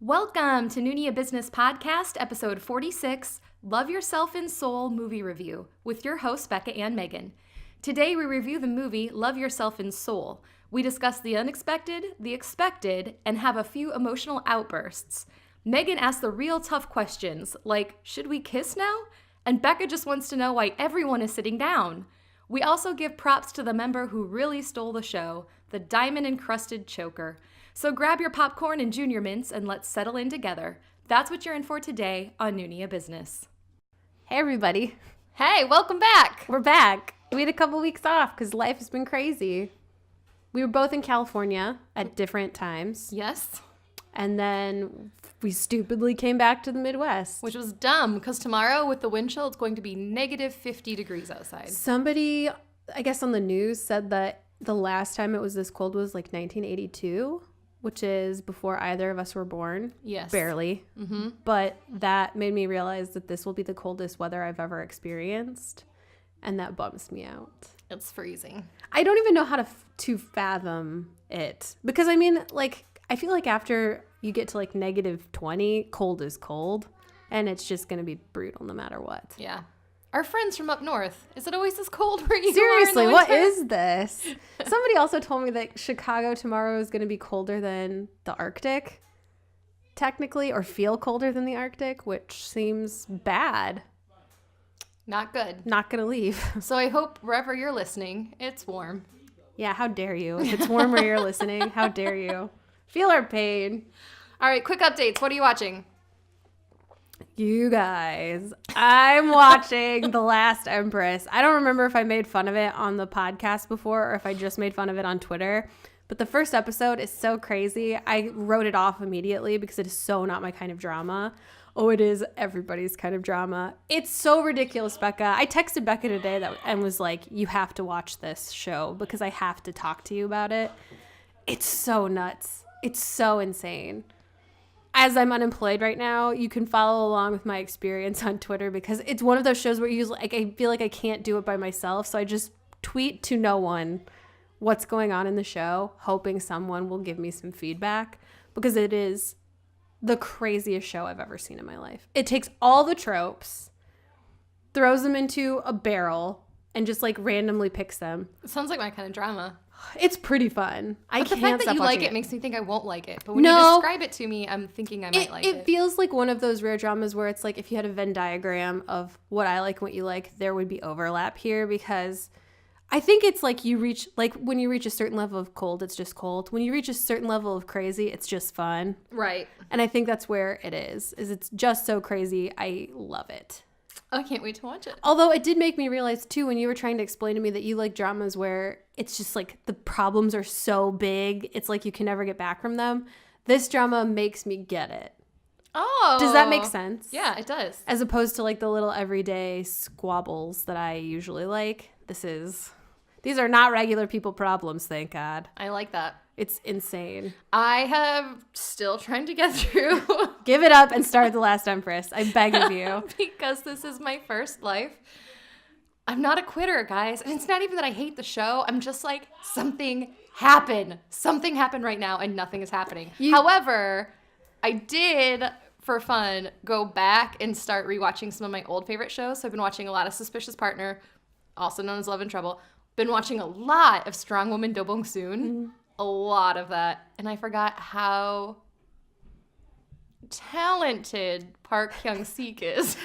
Welcome to Noona Ya Business Podcast, episode 46, Love Yourself in Seoul movie review, with your hosts, Becca and Megan. Today we review the movie Love Yourself in Seoul. We discuss the unexpected, the expected, and have a few emotional outbursts. Megan asks the real tough questions, like, should we kiss now? And Becca just wants to know why everyone is sitting down. We also give props to the member who really stole the show, the diamond-encrusted choker. So grab your popcorn and junior mints and let's settle in together. That's what you're in for today on Noona Ya Business. Hey, everybody. Hey, welcome back. We're back. We had a couple weeks off because life has been crazy. We were both in California at different times. Yes. And then we stupidly came back to the Midwest. Which was dumb because tomorrow with the wind chill, it's going to be negative 50 degrees outside. Somebody, I guess on the news, said that the last time it was this cold was like 1982, which is before either of us were born. Yes. Barely. Mm-hmm. But that made me realize that this will be the coldest weather I've ever experienced. And that bums me out. It's freezing. I don't even know how to fathom it. Because, I mean, like, I feel like after you get to, like, negative 20, cold is cold. And it's just going to be brutal no matter what. Yeah. Our friends from up north, is it always this cold where you Seriously, are in the what winter? is this? Somebody also told me that Chicago tomorrow is going to be colder than the Arctic, technically, or feel colder than the Arctic, which seems bad. Not good. Not going to leave. So I hope wherever you're listening, it's warm. Yeah, how dare you? If it's warm where you're listening, how dare you? Feel our pain. All right, quick updates. What are you watching? You guys, I'm watching The Last Empress. I don't remember if I made fun of it on the podcast before or if I just made fun of it on Twitter. But the first episode is so crazy. I wrote it off immediately because it is so not my kind of drama. Oh, it is everybody's kind of drama. It's so ridiculous, Becca. I texted Becca today and was like, you have to watch this show because I have to talk to you about it. It's so nuts. It's so insane. As I'm unemployed right now, you can follow along with my experience on Twitter because it's one of those shows where I feel like I can't do it by myself. So I just tweet to no one what's going on in the show, hoping someone will give me some feedback because it is the craziest show I've ever seen in my life. It takes all the tropes, throws them into a barrel, and just like randomly picks them. It sounds like my kind of drama. It's pretty fun. But the fact that you like it makes me think I won't like it. But when you describe it to me, I'm thinking I might like it. It feels like one of those rare dramas where it's like if you had a Venn diagram of what I like and what you like, there would be overlap here because I think it's like when you reach a certain level of cold, it's just cold. When you reach a certain level of crazy, it's just fun. Right. And I think that's where it is it's just so crazy. I love it. I can't wait to watch it. Although it did make me realize, too, when you were trying to explain to me that you like dramas where it's just like the problems are so big, it's like you can never get back from them. This drama makes me get it. Oh. Does that make sense? Yeah, it does. As opposed to like the little everyday squabbles that I usually like. These are not regular people problems, thank God. I like that. It's insane. I have still trying to get through. Give it up and start The Last Empress. I beg of you. Because this is my first life. I'm not a quitter, guys. And it's not even that I hate the show. I'm just like, something happened. Something happened right now and nothing is happening. However, I did, for fun, go back and start rewatching some of my old favorite shows. So I've been watching a lot of Suspicious Partner, also known as Love and Trouble. Been watching a lot of Strong Woman Do Bong Soon. Mm-hmm. A lot of that. And I forgot how talented Park Hyung-sik is.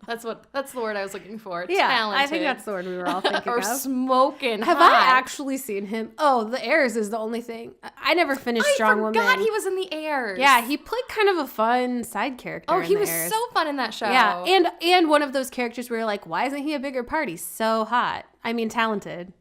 That's the word I was looking for. Yeah, talented. I think that's the word we were all thinking or of. Smoking Have hot. I actually seen him? Oh, The Heirs is the only thing. I never finished Strong Woman. I forgot he was in The Heirs. Yeah, he played kind of a fun side character. Oh, in he The was Heirs. so fun in that show. Yeah, and one of those characters where you're like, why isn't he a bigger part? He's so hot. I mean, talented.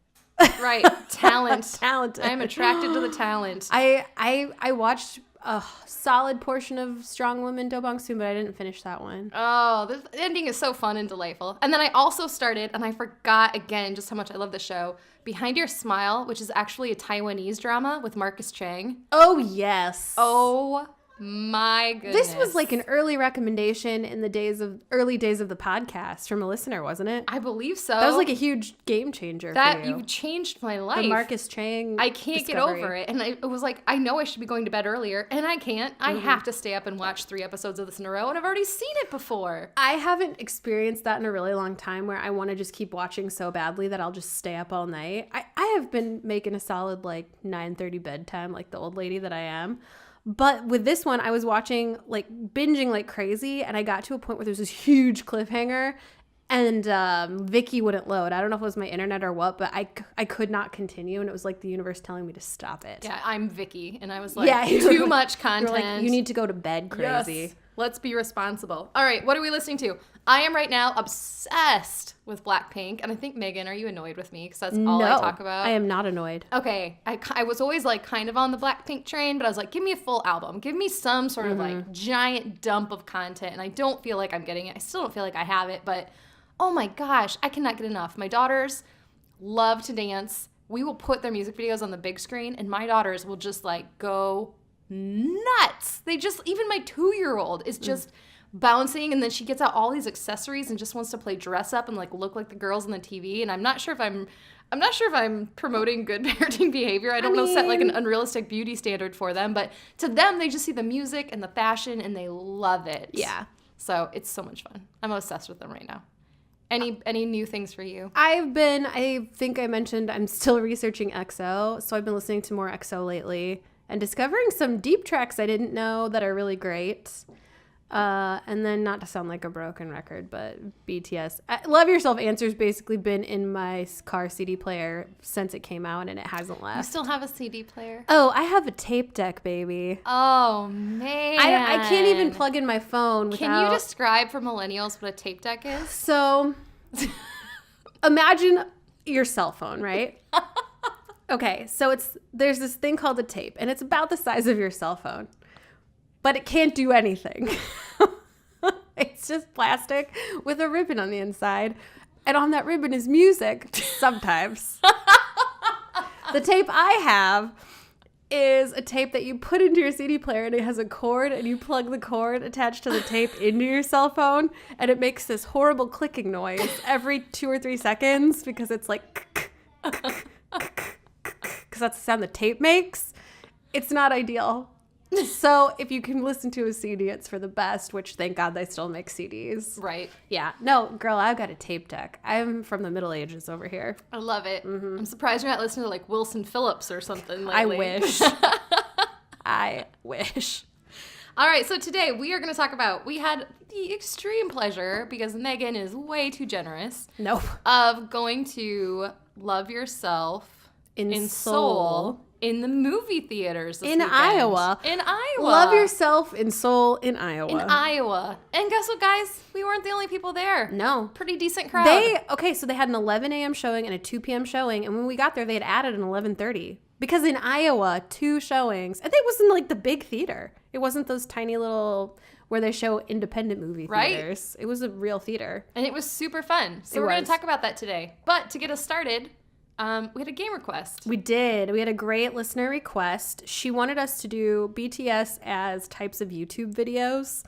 Right, talent. Talented. I'm attracted to the talent. I watched a solid portion of Strong Woman Do Bong Soon, but I didn't finish that one. Oh, the ending is so fun and delightful. And then I also started, and I forgot again just how much I love the show, Behind Your Smile, which is actually a Taiwanese drama with Marcus Chang. Oh, yes. Oh My goodness. This was like an early recommendation in the early days of the podcast from a listener, wasn't it? I believe so. That was like a huge game changer for you. You changed my life. The Marcus Chang I can't discovery. get over it. And it was like, I know I should be going to bed earlier, and I can't. I have to stay up and watch 3 episodes of this in a row, and I've already seen it before. I haven't experienced that in a really long time where I want to just keep watching so badly that I'll just stay up all night. I have been making a solid like 9:30 bedtime like the old lady that I am. But with this one, I was watching, like, binging like crazy, and I got to a point where there was this huge cliffhanger, and Vicky wouldn't load. I don't know if it was my internet or what, but I could not continue, and it was like the universe telling me to stop it. Yeah, I'm Vicky, and I was like, too much content. You're like, you need to go to bed, crazy. Yes. Let's be responsible. All right, what are we listening to? I am right now obsessed with Blackpink, and I think, Megan, are you annoyed with me? Because that's all I talk about. I am not annoyed. Okay, I was always like kind of on the Blackpink train, but I was like, give me a full album. Give me some sort of like giant dump of content, and I don't feel like I'm getting it. I still don't feel like I have it, but oh my gosh, I cannot get enough. My daughters love to dance. We will put their music videos on the big screen, and my daughters will just like go nuts. Even my 2-year-old is just bouncing, and then she gets out all these accessories and just wants to play dress up and like look like the girls on the TV. And I'm not sure if I'm promoting good parenting behavior. I don't know, set like an unrealistic beauty standard for them, but to them, they just see the music and the fashion and they love it. Yeah. So it's so much fun. I'm obsessed with them right now. Any new things for you? I think I mentioned I'm still researching EXO, so I've been listening to more EXO lately and discovering some deep tracks I didn't know that are really great. And then, not to sound like a broken record, but BTS. Love Yourself Answer's basically been in my car CD player since it came out, and it hasn't left. You still have a CD player? Oh, I have a tape deck, baby. Oh, man. I can't even plug in my phone without... Can you describe for millennials what a tape deck is? So, imagine your cell phone, right? Okay, so there's this thing called a tape, and it's about the size of your cell phone. But it can't do anything. It's just plastic with a ribbon on the inside. And on that ribbon is music, sometimes. The tape I have is a tape that you put into your CD player, and it has a cord, and you plug the cord attached to the tape into your cell phone, and it makes this horrible clicking noise every 2 or 3 seconds because it's like... because that's the sound the tape makes. It's not ideal. So if you can listen to a CD, it's for the best, which thank God they still make CDs. Right. Yeah. No, girl, I've got a tape deck. I'm from the Middle Ages over here. I love it. Mm-hmm. I'm surprised you're not listening to like Wilson Phillips or something lately. I wish. I wish. All right, so today we are going to talk about, we had the extreme pleasure, because Megan is way too generous, Nope. of going to Love Yourself in Seoul in the movie theaters this weekend. Iowa. In Iowa. Love Yourself in Seoul in Iowa. In Iowa. And guess what, guys? We weren't the only people there. No. Pretty decent crowd. So they had an 11 a.m. showing and a 2 p.m. showing, and when we got there, they had added an 11:30. Because in Iowa, 2 showings, and it wasn't like the big theater. It wasn't those tiny little where they show independent movie theaters. Right. It was a real theater. And it was super fun. So we're going to talk about that today. But to get us started, we had a game request. We did. We had a great listener request. She wanted us to do BTS as types of YouTube videos,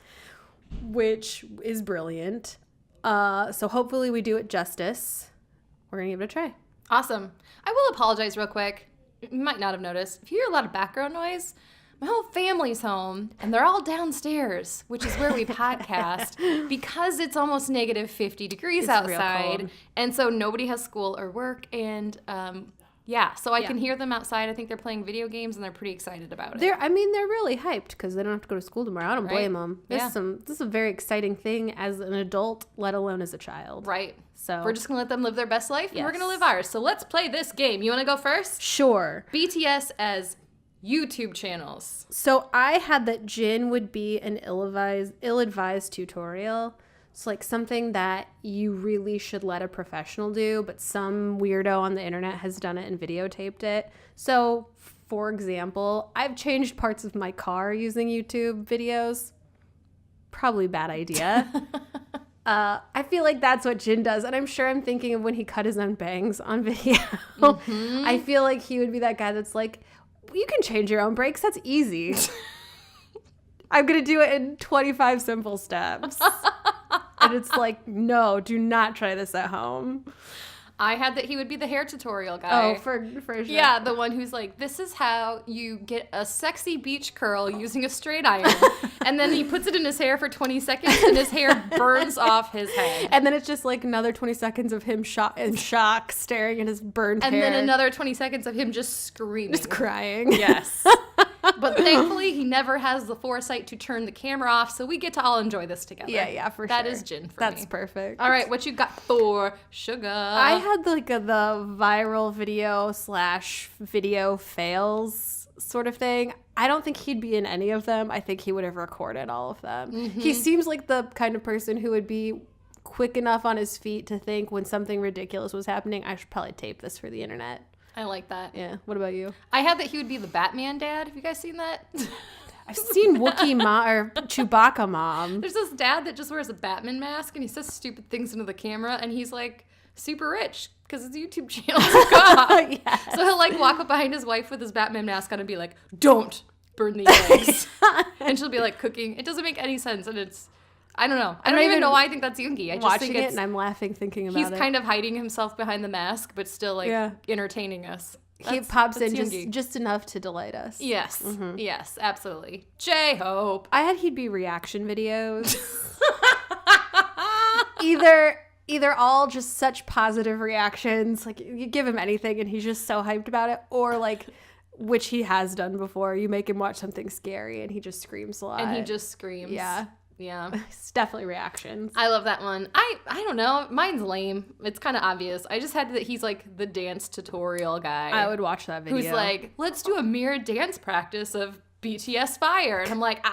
which is brilliant. So hopefully we do it justice. We're going to give it a try. Awesome. I will apologize real quick. You might not have noticed. If you hear a lot of background noise, my whole family's home, and they're all downstairs, which is where we podcast, because it's almost negative 50 degrees outside, and so nobody has school or work, and so I can hear them outside. I think they're playing video games, and they're pretty excited about it. They're really hyped because they don't have to go to school tomorrow. I don't blame them. This is a very exciting thing as an adult, let alone as a child. Right. So we're just going to let them live their best life, and we're going to live ours. So let's play this game. You want to go first? Sure. BTS as YouTube channels. So I had that Jin would be an ill-advised tutorial. It's like something that you really should let a professional do, but some weirdo on the internet has done it and videotaped it. So, for example, I've changed parts of my car using YouTube videos. Probably a bad idea. I feel like that's what Jin does, and I'm sure I'm thinking of when he cut his own bangs on video. Mm-hmm. I feel like he would be that guy that's like, you can change your own brakes. That's easy. I'm going to do it in 25 simple steps. And it's like, no, do not try this at home. I had that he would be the hair tutorial guy. Oh, for sure. Yeah, the one who's like, this is how you get a sexy beach curl using a straight iron. And then he puts it in his hair for 20 seconds and his hair burns off his head. And then it's just like another 20 seconds of him in shock, staring at his burned hair. And then another 20 seconds of him just screaming. Just crying. Yes. But thankfully, he never has the foresight to turn the camera off, so we get to all enjoy this together. Yeah, for sure. That is Jin for me. That's perfect. All right, what you got for sugar? I had the viral video /video fails sort of thing. I don't think he'd be in any of them. I think he would have recorded all of them. Mm-hmm. He seems like the kind of person who would be quick enough on his feet to think when something ridiculous was happening, I should probably tape this for the internet. I like that. Yeah. What about you? I had that he would be the Batman dad. Have you guys seen that? I've seen Wookiee Mom or Chewbacca Mom. There's this dad that just wears a Batman mask and he says stupid things into the camera and he's like super rich because his YouTube channel took off. Yes. So he'll like walk up behind his wife with his Batman mask on and be like, "Don't burn the eggs." And she'll be like cooking. It doesn't make any sense and it's I don't know. I don't even know why I think that's Yoongi. I just think it's, and I'm laughing thinking about it. He's kind of hiding himself behind the mask, but still like entertaining us. He pops in just enough to delight us. Yes. Mm-hmm. Yes, absolutely. J-Hope. I had he'd be reaction videos. Either all just such positive reactions, like you give him anything and he's just so hyped about it, or like which he has done before. You make him watch something scary and he just screams a lot. And he just screams. Yeah. Yeah. It's definitely reactions. I love that one. I don't know. Mine's lame. It's kind of obvious. I just had that he's like the dance tutorial guy. I would watch that video. Who's like, let's do a mirror dance practice of BTS Fire. And I'm like,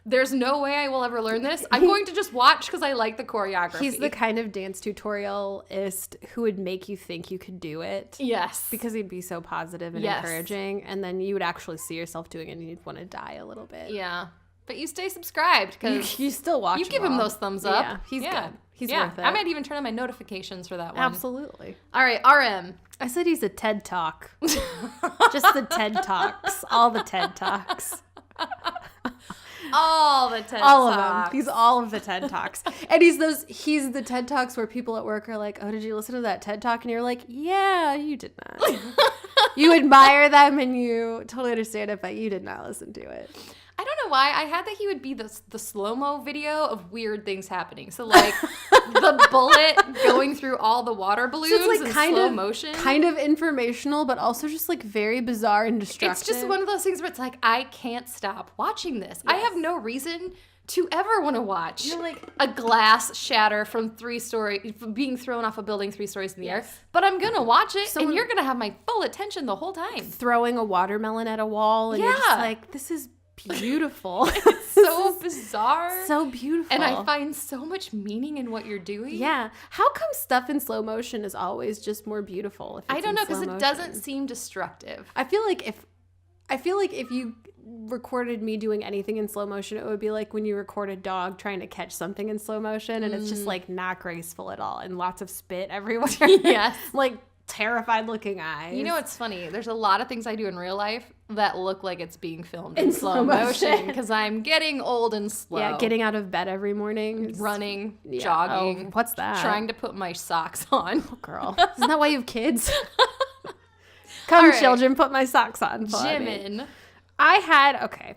there's no way I will ever learn this. I'm going to just watch because I like the choreography. He's the kind of dance tutorialist who would make you think you could do it. Yes. Because he'd be so positive and encouraging. And then you would actually see yourself doing it and you'd want to die a little bit. Yeah. But you stay subscribed because you still watch. You give him those thumbs up. Yeah, he's good. He's worth it. I might even turn on my notifications for that one. Absolutely. All right, RM. I said he's a TED Talk. Just the TED Talks. All the TED Talks. All the TED Talks. All of them. He's all of the TED Talks. And he's the TED Talks where people at work are like, "Oh, did you listen to that TED Talk?" And you're like, "Yeah, you did not." You admire them and you totally understand it, but you did not listen to it. I don't know why. I had that he would be the slow-mo video of weird things happening. So, like, the bullet going through all the water balloons in slow motion. Kind of informational, but also just, like, very bizarre and destructive. It's just one of those things where it's like, I can't stop watching this. Yes. I have no reason to ever want to watch a glass shatter from being thrown off a building 3 stories in the air. But I'm going to watch it, and you're going to have my full attention the whole time. Throwing a watermelon at a wall, and you're just like, this is beautiful. It's so bizarre. So beautiful. And I find so much meaning in what you're doing. Yeah. How come stuff in slow motion is always just more beautiful? If it's I don't know, because it doesn't seem destructive. I feel like if you recorded me doing anything in slow motion, it would be like when you record a dog trying to catch something in slow motion and it's just like not graceful at all and lots of spit everywhere. Yes. Like terrified looking eyes. You know what's funny? There's a lot of things I do in real life that look like it's being filmed in slow motion because I'm getting old and slow. Yeah, getting out of bed every morning. Running, jogging. Oh, what's that? Trying to put my socks on. Oh, girl. Isn't that why you have kids? Come, children, put my socks on. Jimin. Okay.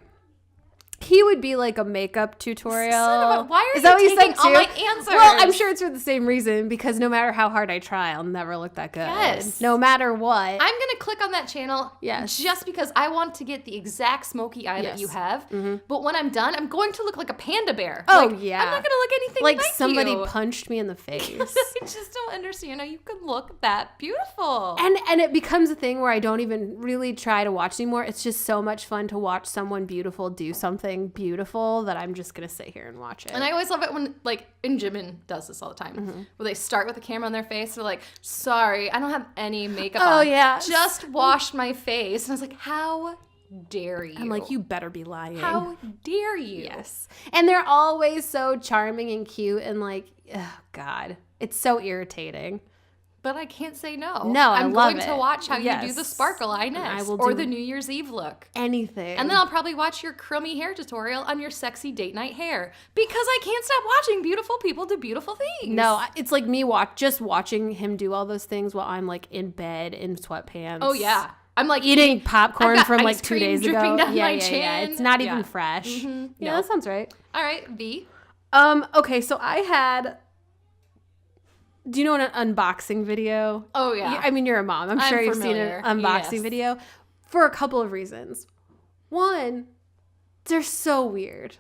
He would be like a makeup tutorial. Why are you taking all my answers? Well, I'm sure it's for the same reason, because no matter how hard I try, I'll never look that good. Yes. No matter what. I'm going to click on that channel just because I want to get the exact smoky eye that you have. Mm-hmm. But when I'm done, I'm going to look like a panda bear. Oh, I'm not going to look anything like somebody punched me in the face. I just don't understand how you can look that beautiful. And it becomes a thing where I don't even really try to watch anymore. It's just so much fun to watch someone beautiful do something beautiful that I'm just gonna sit here and watch it. And I always love it when, like, and Jimin does this all the time, where they start with the camera on their face. They're like, "Sorry, I don't have any makeup on. Yeah, just washed my face." And I was like, "How dare you?" I'm like, "You better be lying. How dare you?" Yes. And they're always so charming and cute and like, oh God, it's so irritating. But I can't say no. No, I I'm love going it. to watch how you do Yes. the sparkle eye next. I will or do the New Year's Eve look. anything. And then I'll probably watch your crummy hair tutorial on your sexy date night hair. Because I can't stop watching beautiful people do beautiful things. No, it's like me just watching him do all those things while I'm like in bed in sweatpants. Oh, yeah. I'm like eating popcorn got from ice like 2 cream days dripping ago. down my chin. Yeah. It's not Yeah. even fresh. Mm-hmm. Yeah, No. that sounds right. All right, V. Okay, so I had. Do you know an unboxing video? Oh, yeah. I mean, you're a mom. I'm sure you've familiar. seen an unboxing Yes. video for a couple of reasons. One, they're so weird.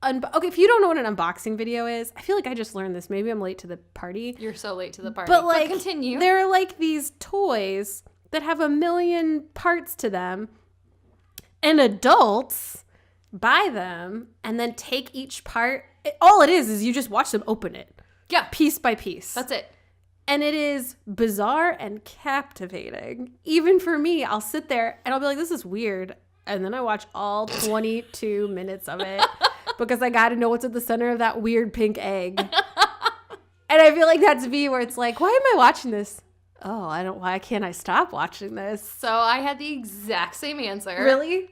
Okay, if you don't know what an unboxing video is, I feel like I just learned this. Maybe I'm late to the party. You're so late to the party. But like, continue. They're like these toys that have a million parts to them, and adults buy them and then take each part. All it is you just watch them open it. Yeah. Piece by piece. That's it. And it is bizarre and captivating. Even for me, I'll sit there and I'll be like, this is weird. And then I watch all 22 minutes of it because I got to know what's at the center of that weird pink egg. And I feel like that's me, where it's like, why am I watching this? Oh, why can't I stop watching this? So I had the exact same answer. Really?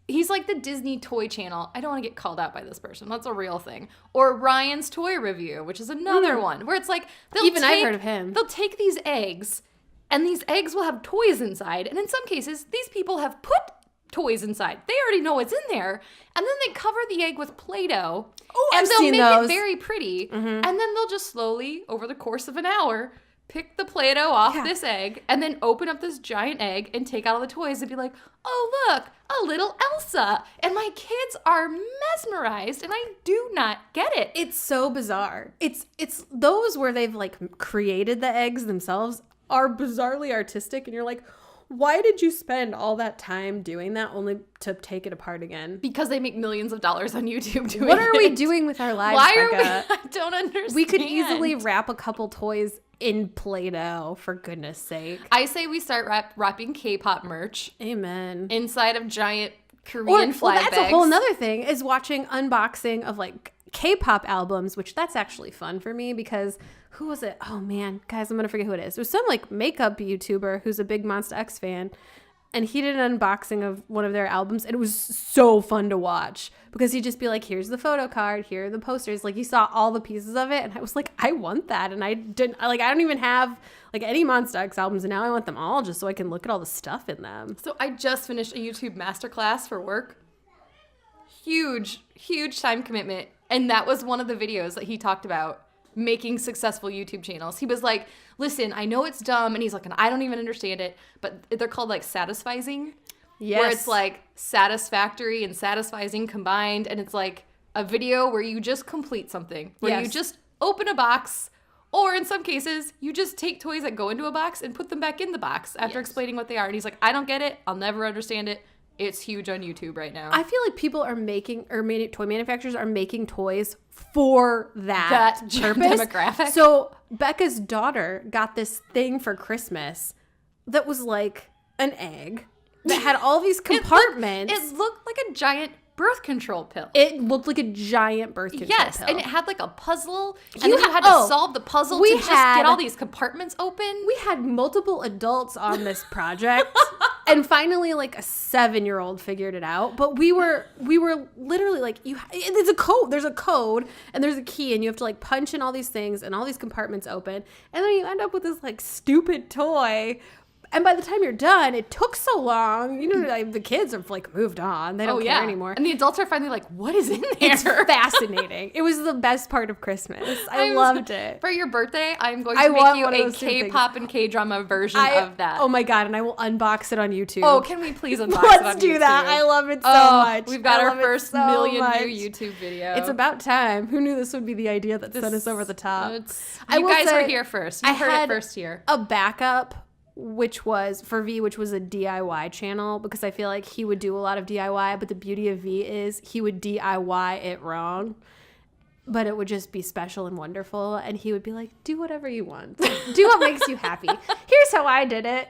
He's like the Disney Toy Channel. I don't want to get called out by this person. That's a real thing. Or Ryan's Toy Review, which is another one, where it's like, I've heard of him. They'll take these eggs, and these eggs will have toys inside. And in some cases, these people have put toys inside. They already know what's in there. And then they cover the egg with Play-Doh. Oh, and I've they'll seen make those. it very pretty. Mm-hmm. And then they'll just slowly, over the course of an hour, pick the Play-Doh off this egg and then open up this giant egg and take out all the toys and be like, oh, look, a little Elsa. And my kids are mesmerized and I do not get it. It's so bizarre. It's those where they've like created the eggs themselves are bizarrely artistic, and you're like, why did you spend all that time doing that only to take it apart again? Because they make millions of dollars on YouTube doing it. What are we doing with our lives, Why are Becca? we? I don't understand. We could easily wrap a couple toys in Play-Doh, for goodness sake. I say we start wrapping K-pop merch Amen. inside of giant Korean flag that's bags. a whole nother thing, is watching unboxing of like K-pop albums, which that's actually fun for me because who was it? Oh man, guys, I'm gonna forget who it is. It was some like makeup YouTuber who's a big Monsta X fan, and he did an unboxing of one of their albums, and it was so fun to watch because he'd just be like, here's the photo card, here are the posters. Like, you saw all the pieces of it, and I was like, I want that. And I don't even have like any Monsta X albums, and now I want them all just so I can look at all the stuff in them. So I just finished a YouTube masterclass for work. Huge time commitment. And that was one of the videos that he talked about making successful YouTube channels. He was like, listen, I know it's dumb. And he's like, and I don't even understand it, but they're called like satisfying. Yes. Where it's like satisfactory and satisfying combined. And it's like a video where you just complete something, where you just open a box, or in some cases, you just take toys that go into a box and put them back in the box after explaining what they are. And he's like, I don't get it. I'll never understand it. It's huge on YouTube right now. I feel like people are toy manufacturers are making toys for that purpose. Demographic. So Becca's daughter got this thing for Christmas that was like an egg that had all these compartments. It looked like a giant birth control pill. It looked like a giant birth control pill. And it had like a puzzle, and then you had to solve the puzzle to just get all these compartments open. We had multiple adults on this project, and finally, like a 7-year-old figured it out. But we were literally like, there's a code, and there's a key, and you have to like punch in all these things, and all these compartments open, and then you end up with this like stupid toy. And by the time you're done, it took so long. You know, like, the kids have like moved on. They don't care anymore. And the adults are finally like, what is in there? It's fascinating. It was the best part of Christmas. I loved it. For your birthday, I'm going to make you a K-pop and K-drama version of that. Oh my God. And I will unbox it on YouTube. Oh, can we please unbox it on YouTube? Let's do that. I love it so much. We've got our first million view YouTube video. It's about time. Who knew this would be the idea that sent us over the top? You guys were here first. You heard it first here. A backup, which was for V, which was a DIY channel, because I feel like he would do a lot of DIY, but the beauty of V is he would DIY it wrong, but it would just be special and wonderful. And he would be like, do whatever you want. Do what makes you happy. Here's how I did it.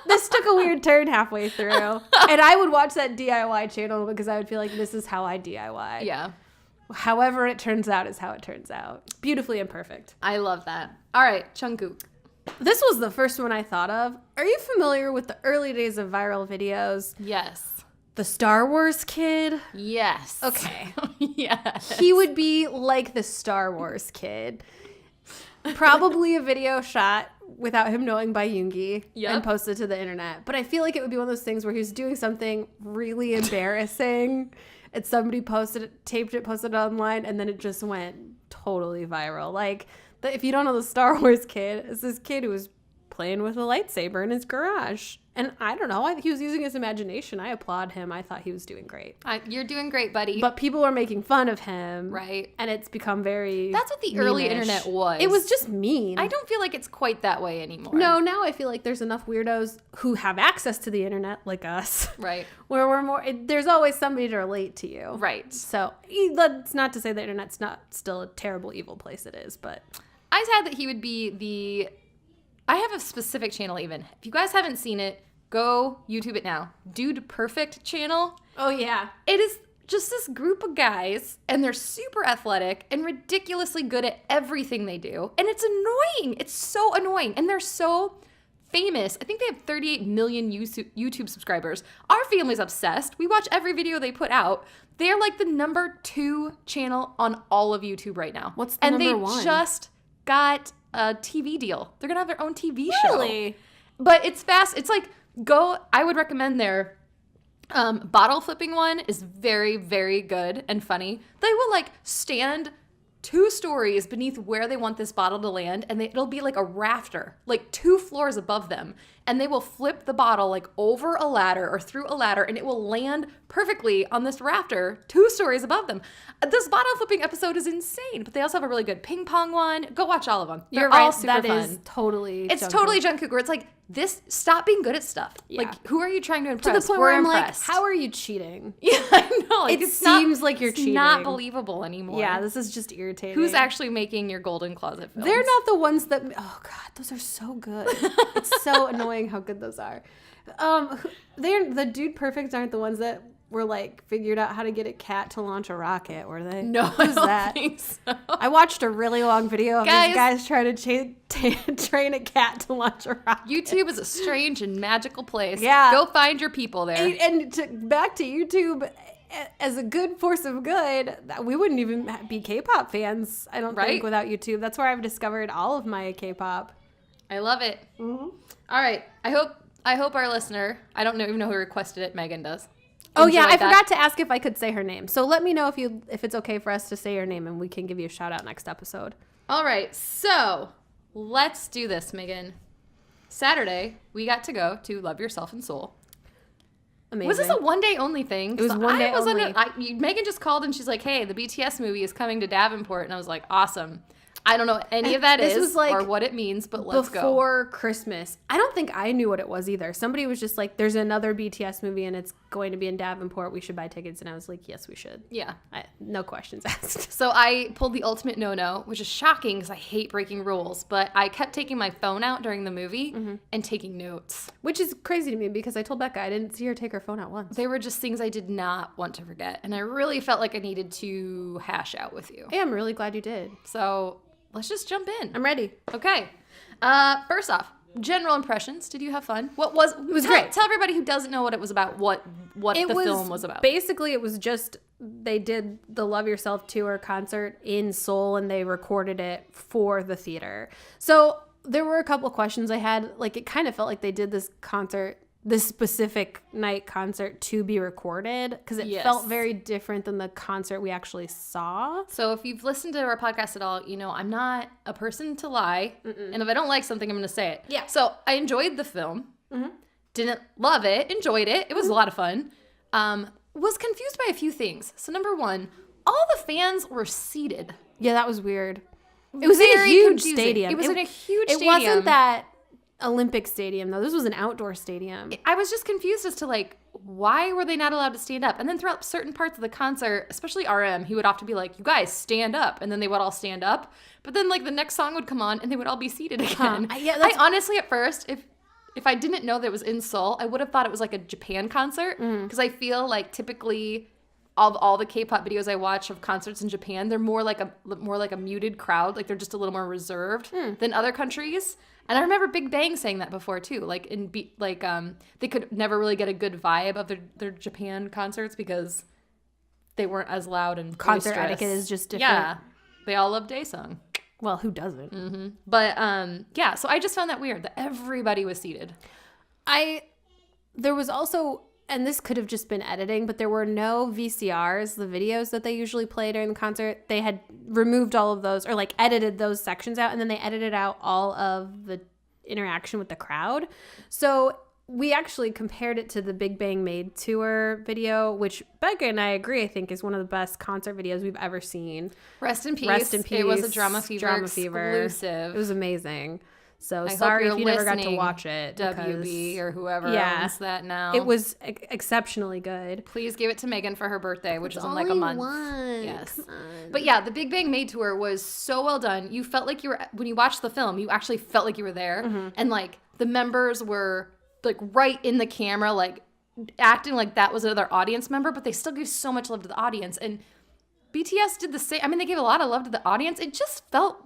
This took a weird turn halfway through. And I would watch that DIY channel because I would feel like this is how I DIY. Yeah. however it turns out is how it turns out. Beautifully imperfect. I love that. All right, Jungkook. This was the first one I thought of. Are you familiar with the early days of viral videos? Yes. The Star Wars kid? Yes. Okay. Yes. He would be like the Star Wars kid. Probably a video shot without him knowing by Yoongi and posted to the internet. But I feel like it would be one of those things where he was doing something really embarrassing and somebody posted it, taped it, posted it online, and then it just went totally viral. Like, if you don't know the Star Wars kid, it's this kid who was playing with a lightsaber in his garage. And I don't know. He was using his imagination. I applaud him. I thought he was doing great. You're doing great, buddy. But people are making fun of him. Right. And it's become very That's what the early internet was. It was just mean. I don't feel like it's quite that way anymore. No, now I feel like there's enough weirdos who have access to the internet, like us. Right. Where we're more, there's always somebody to relate to you. Right. So that's not to say the internet's not still a terrible, evil place. It is, but. I said that he would be I have a specific channel even. If you guys haven't seen it, go YouTube it now. Dude Perfect channel. Oh, yeah. It is just this group of guys, and they're super athletic and ridiculously good at everything they do. And it's annoying. It's so annoying. And they're so famous. I think they have 38 million YouTube subscribers. Our family's obsessed. We watch every video they put out. They're like the number 2 channel on all of YouTube right now. What's the number 1? And they just got a TV deal. They're gonna have their own TV show. Really? But it's fast. It's like, I would recommend their bottle flipping one is very, very good and funny. They will like stand 2 stories beneath where they want this bottle to land, and it'll be like a rafter, like 2 floors above them, and they will flip the bottle like over a ladder or through a ladder, and it will land perfectly on this rafter 2 stories above them. This bottle flipping episode is insane, but they also have a really good ping pong one. Go watch all of them. They're You're right. all super That fun. is totally It's Jungkook. totally Jungkook, where it's like, stop being good at stuff. Yeah. Like, who are you trying to impress? To the point We're where I'm impressed. like, how are you cheating? Yeah, I know. Like, It seems like you're it's cheating. not believable anymore. Yeah, this is just irritating. Who's actually making your golden closet films? They're not the ones that. Oh God, those are so good. It's so annoying how good those are. The Dude Perfects aren't the ones that were like figured out how to get a cat to launch a rocket, were they? No, who's I don't that? think so. I watched a really long video of these guys trying to train a cat to launch a rocket. YouTube is a strange and magical place. Yeah. Go find your people there. And back to YouTube. As a good force of good, we wouldn't even be K-pop fans, I don't think, without YouTube. That's where I've discovered all of my K-pop. I love it. Mm-hmm. All right. I hope our listener, I don't even know who requested it, Megan does. Oh yeah, I forgot to ask if I could say her name. So let me know if it's okay for us to say her name, and we can give you a shout out next episode. All right. So let's do this, Megan. Saturday, we got to go to Love Yourself in Seoul. Amazing. Was this a one-day only thing? It was one day only. Megan just called and she's like, hey, the BTS movie is coming to Davenport. And I was like, awesome. I don't know what any of that is or what it means, but let's go. Before Christmas. I don't think I knew what it was either. Somebody was just like, there's another BTS movie and it's going to be in Davenport. We should buy tickets. And I was like, yes, we should. Yeah. No questions asked. So I pulled the ultimate no-no, which is shocking because I hate breaking rules. But I kept taking my phone out during the movie and taking notes. Which is crazy to me because I told Becca I didn't see her take her phone out once. They were just things I did not want to forget. And I really felt like I needed to hash out with you. Yeah, I'm really glad you did. So let's just jump in. I'm ready. Okay. First off, general impressions. Did you have fun? It was great. Tell everybody who doesn't know what it was about, what the film was about. Basically, it was just they did the Love Yourself tour concert in Seoul and they recorded it for the theater. So there were a couple questions I had. Like, it kind of felt like they did this specific night concert to be recorded because it felt very different than the concert we actually saw. So if you've listened to our podcast at all, you know I'm not a person to lie. And if I don't like something, I'm going to say it. Yeah. So I enjoyed the film. Didn't love it. Enjoyed it. It was a lot of fun. Was confused by a few things. So number one, all the fans were seated. Yeah, that was weird. It was in a huge stadium. It was in a huge stadium. It wasn't that Olympic stadium, though. This was an outdoor stadium. I was just confused as to, like, why were they not allowed to stand up? And then throughout certain parts of the concert, especially RM, he would often be like, you guys, stand up. And then they would all stand up. But then, like, the next song would come on and they would all be seated again. I honestly, at first, if I didn't know that it was in Seoul, I would have thought it was, like, a Japan concert. Because I feel like typically all the K-pop videos I watch of concerts in Japan, they're more like a muted crowd. Like they're just a little more reserved than other countries. And I remember Big Bang saying that before too. Like they could never really get a good vibe of their Japan concerts because they weren't as loud and Concert boisterous. etiquette is just different. Yeah, they all love Daesung. Well, who doesn't? Mm-hmm. But yeah, so I just found that weird that everybody was seated. There was also, and this could have just been editing, but there were no VCRs, the videos that they usually play during the concert. They had removed all of those, or like edited those sections out, and then they edited out all of the interaction with the crowd. So we actually compared it to the Big Bang Made tour video, which Becca and I agree, I think, is one of the best concert videos we've ever seen. Rest in peace. Rest in peace. It was a Drama Fever exclusive. It was amazing. So I sorry if you never got to watch it. WB or whoever owns that now. It was exceptionally good. Please give it to Megan for her birthday, which is in like a month. Yes. But yeah, the Big Bang Made tour was so well done. You felt like you were, when you watched the film, you actually felt like you were there. Mm-hmm. And like the members were like right in the camera, like acting like that was another audience member, but they still gave so much love to the audience. And BTS did the same. I mean, they gave a lot of love to the audience. It just felt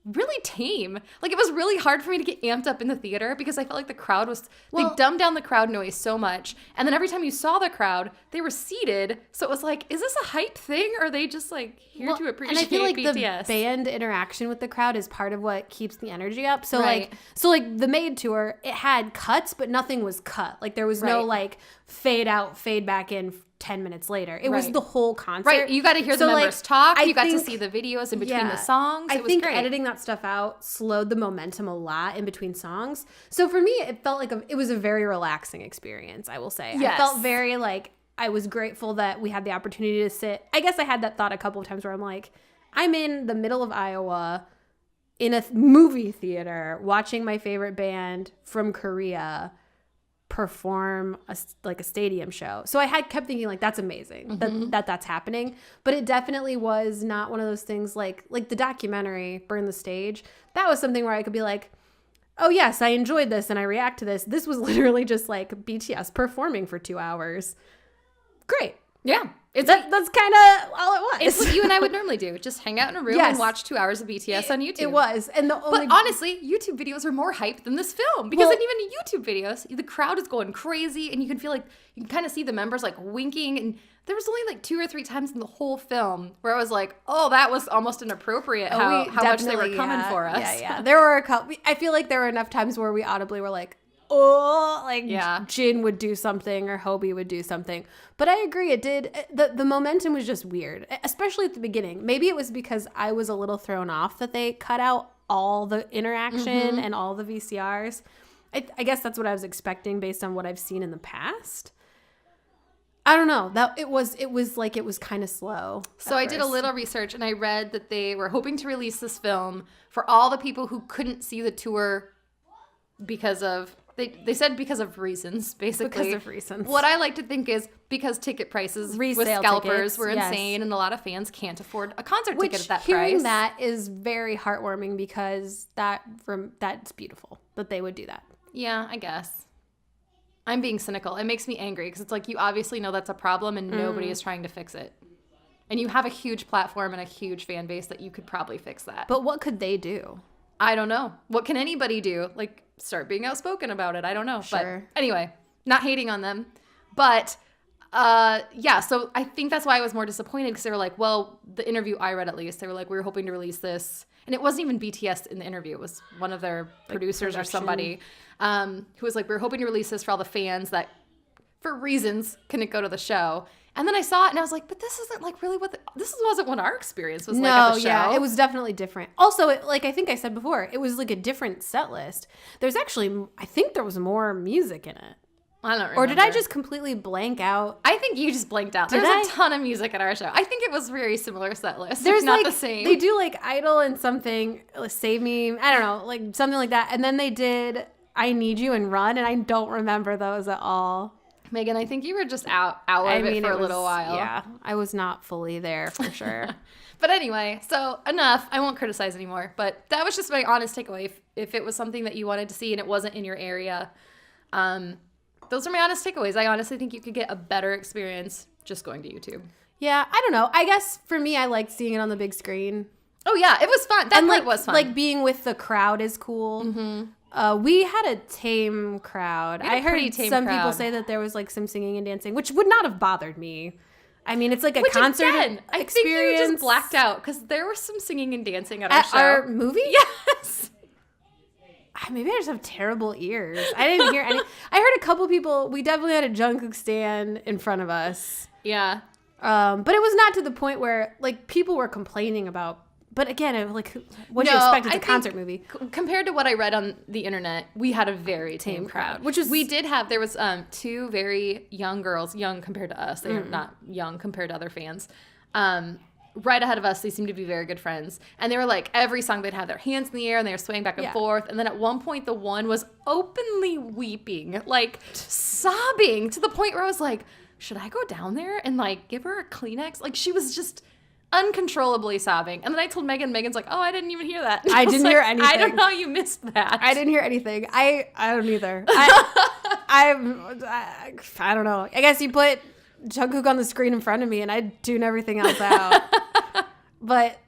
really tame. Like it was really hard for me to get amped up in the theater because I felt like the crowd was, they dumbed down the crowd noise so much. And then every time you saw the crowd, they were seated. So it was like, is this a hype thing? Or are they just like here to appreciate BTS? And I feel like BTS. The band interaction with the crowd is part of what keeps the energy up. So right. like the Made tour, it had cuts, but nothing was cut. Like there was no like fade out, fade back in 10 minutes later. It was the whole concert. Right. You got to hear the members talk. You got to see the videos in between the songs. It was great. I think editing that stuff out slowed the momentum a lot in between songs. So for me, it felt like it was a very relaxing experience, I will say. Yes. I felt very like, I was grateful that we had the opportunity to sit. I guess I had that thought a couple of times where I'm like, I'm in the middle of Iowa in a movie theater watching my favorite band from Korea perform a stadium show. So I kept thinking like, that's amazing that's happening. But it definitely was not one of those things like the documentary Burn the Stage. That was something where I could be like, oh yes, I enjoyed this and I react to this. This was literally just like BTS performing for 2 hours. Great. Yeah. That's kind of all it was. It's what you and I would normally do. Just hang out in a room and watch 2 hours of BTS on YouTube. It was. But honestly, YouTube videos are more hype than this film. Because in even YouTube videos, the crowd is going crazy and you can feel like, you can kind of see the members like winking. And there was only like 2 or 3 times in the whole film where I was like, oh, that was almost inappropriate how much they were coming for us. Yeah. There were a couple, I feel like there were enough times where we audibly were like, oh, like Jin would do something or Hobie would do something. But I agree, it did. The momentum was just weird, especially at the beginning. Maybe it was because I was a little thrown off that they cut out all the interaction and all the VCRs. I guess that's what I was expecting based on what I've seen in the past. I don't know. It was kind of slow. So I did a little research and I read that they were hoping to release this film for all the people who couldn't see the tour because of They said because of reasons, basically. Because of reasons. What I like to think is because ticket prices with scalpers were insane and a lot of fans can't afford a concert ticket at that price. Hearing that is very heartwarming because that's beautiful that they would do that. Yeah, I guess. I'm being cynical. It makes me angry because it's like you obviously know that's a problem and nobody is trying to fix it. And you have a huge platform and a huge fan base that you could probably fix that. But what could they do? I don't know. What can anybody do? Like, start being outspoken about it. I don't know. Sure. But anyway, not hating on them. But, yeah, so I think that's why I was more disappointed because they were like, well, the interview I read at least, they were like, we were hoping to release this. And it wasn't even BTS in the interview. It was one of their producers or somebody who was like, we were hoping to release this for all the fans that, for reasons, couldn't go to the show. And then I saw it and I was like, but this isn't like really this wasn't what our experience was like at the show. Yeah, it was definitely different. Also, like I think I said before, it was like a different set list. There's actually, I think there was more music in it. I don't remember. Or did I just completely blank out? I think you just blanked out. There's a ton of music at our show. I think it was very similar set list. There's not the same. They do like Idol and something, Save Me, I don't know, like something like that. And then they did I Need You and Run, and I don't remember those at all. Megan, I think you were just out of it for a little while. Yeah, I was not fully there for sure. But anyway, so enough. I won't criticize anymore. But that was just my honest takeaway. If it was something that you wanted to see and it wasn't in your area, those are my honest takeaways. I honestly think you could get a better experience just going to YouTube. Yeah, I don't know. I guess for me, I liked seeing it on the big screen. Oh, yeah. It was fun. That part was fun. Like, being with the crowd is cool. Mm-hmm. We had a tame crowd. I heard some people say that there was, like, some singing and dancing, which would not have bothered me. I mean, it's like a concert experience. I think you just blacked out because there was some singing and dancing at our show. Our movie? Yes. Maybe I just have terrible ears. I didn't hear any. I heard a couple people. We definitely had a Jungkook stan in front of us. Yeah. But it was not to the point where, like, people were complaining about. But again, like, what do you expect? It's a concert movie. Compared to what I read on the internet, we had a very tame crowd. There was 2 very young girls, young compared to us. They're not young compared to other fans. Right ahead of us, they seemed to be very good friends. And they were like, every song they'd have their hands in the air and they were swaying back and forth. And then at one point, the one was openly weeping, like sobbing, to the point where I was like, should I go down there and like give her a Kleenex? Like, she was just uncontrollably sobbing. And then I told Megan. Megan's like, oh, I didn't even hear that. I didn't hear anything. I don't know how you missed that. I didn't hear anything. I don't either. I don't know. I guess you put Jungkook on the screen in front of me and I'd tune everything else out. But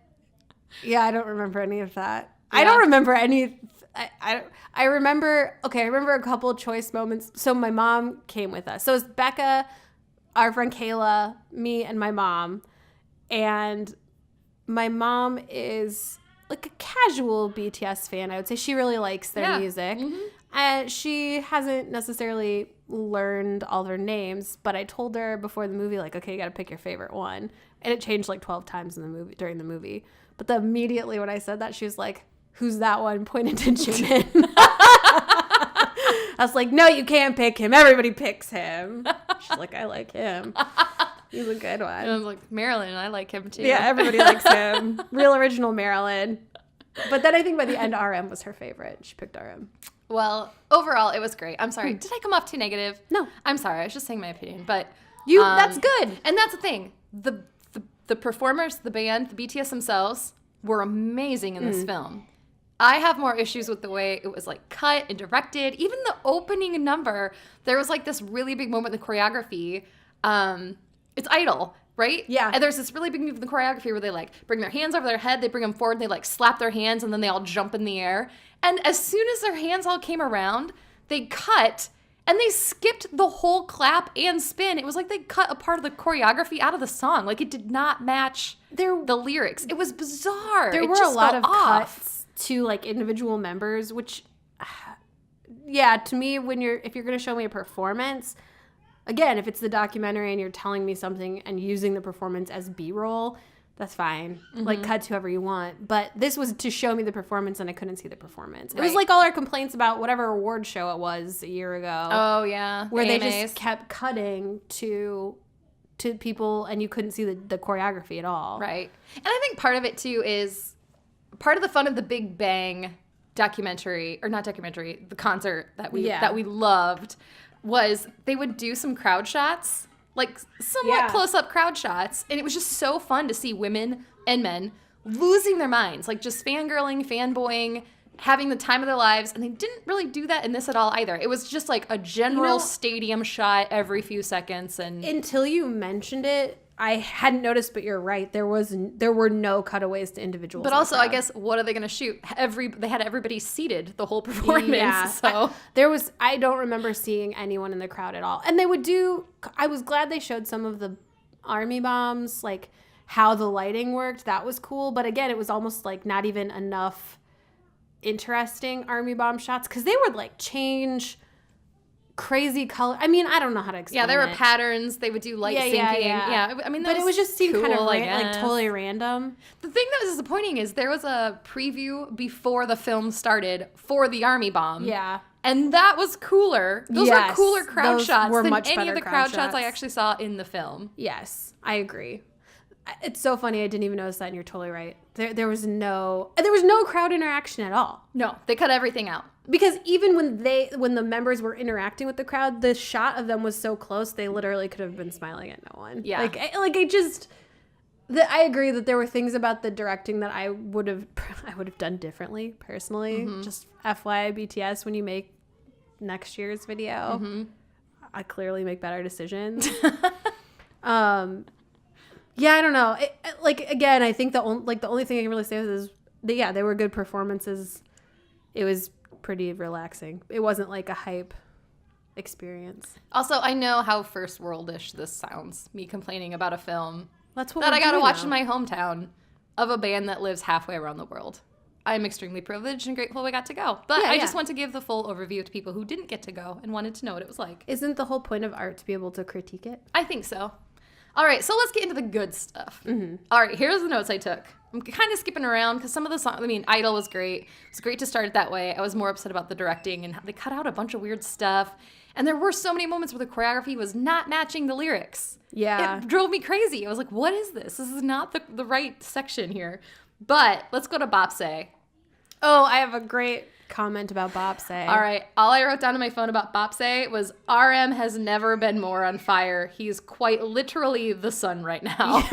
yeah, I don't remember any of that. Yeah. I don't remember any. I remember a couple of choice moments. So my mom came with us. So it was Becca, our friend Kayla, me, and my mom. And my mom is like a casual BTS fan, I would say. She really likes their music. Mm-hmm. And she hasn't necessarily learned all their names, but I told her before the movie, like, okay, you got to pick your favorite one. And it changed like 12 times in the movie during the movie. But immediately when I said that, she was like, who's that one? Pointed to Jimin. I was like, no, you can't pick him. Everybody picks him. She's like, I like him. He's a good one. And I was like, Marilyn, I like him too. Yeah, everybody likes him. Real original Marilyn. But then I think by the end, RM was her favorite. She picked RM. Well, overall, it was great. I'm sorry. Did I come off too negative? No. I'm sorry. I was just saying my opinion. But that's good. And that's the thing. The performers, the band, the BTS themselves were amazing in this film. I have more issues with the way it was like cut and directed. Even the opening number, there was like this really big moment in the choreography. It's Idol, right? Yeah. And there's this really big move in the choreography where they like bring their hands over their head, they bring them forward, they like slap their hands, and then they all jump in the air. And as soon as their hands all came around, they cut and they skipped the whole clap and spin. It was like they cut a part of the choreography out of the song. Like, it did not match the lyrics. It was bizarre. There were a lot of cuts to like individual members, which, yeah, to me, if you're going to show me a performance, again, if it's the documentary and you're telling me something and using the performance as B-roll, that's fine. Mm-hmm. Like, cut to whoever you want. But this was to show me the performance, and I couldn't see the performance. Right. It was like all our complaints about whatever award show it was a year ago. Oh, yeah. Where they just kept cutting to people, and you couldn't see the choreography at all. Right. And I think part of it, too, is part of the fun of the Big Bang documentary, or not documentary, the concert that we loved, was they would do some crowd shots, like somewhat close-up crowd shots, and it was just so fun to see women and men losing their minds, like just fangirling, fanboying, having the time of their lives, and they didn't really do that in this at all either. It was just like a general stadium shot every few seconds. And until you mentioned it, I hadn't noticed, but you're right. There were no cutaways to individuals. But also, I guess, what are they going to shoot? They had everybody seated the whole performance. Yeah. So I don't remember seeing anyone in the crowd at all. And I was glad they showed some of the army bombs, like how the lighting worked. That was cool. But again, it was almost like not even enough interesting army bomb shots, because they would like change crazy color. I mean, I don't know how to explain it. Yeah, there were patterns. They would do light syncing. Yeah. I mean, but it was just seemed cool, kind of like totally random. The thing that was disappointing is there was a preview before the film started for the army bomb. Yeah. And that was cooler. Those were cooler crowd shots than much any of the crowd shots I actually saw in the film. Yes, I agree. It's so funny. I didn't even notice that, and you're totally right. There was no crowd interaction at all. No, they cut everything out. Because even when the members were interacting with the crowd, the shot of them was so close, they literally could have been smiling at no one. Yeah. I agree that there were things about the directing that I would have done differently personally. Mm-hmm. Just FYI, BTS, when you make next year's video, I clearly make better decisions. Yeah, I don't know. Again, I think the only thing I can really say is that, they were good performances. It was pretty relaxing. It wasn't like a hype experience. Also, I know how first worldish this sounds, me complaining about a film That's what that we're I got to doing watch now. in my hometown of a band that lives halfway around the world. I'm extremely privileged and grateful we got to go. But I just want to give the full overview to people who didn't get to go and wanted to know what it was like. Isn't the whole point of art to be able to critique it? I think so. All right, so let's get into the good stuff. Mm-hmm. All right, here's the notes I took. I'm kind of skipping around because some of the songs, Idol was great. It was great to start it that way. I was more upset about the directing and how they cut out a bunch of weird stuff. And there were so many moments where the choreography was not matching the lyrics. Yeah. It drove me crazy. I was like, what is this? This is not the right section here. But let's go to Bopsay. Oh, I have a great comment about Bopsay. All right. All I wrote down on my phone about Bopsay was RM has never been more on fire. He's quite literally the sun right now.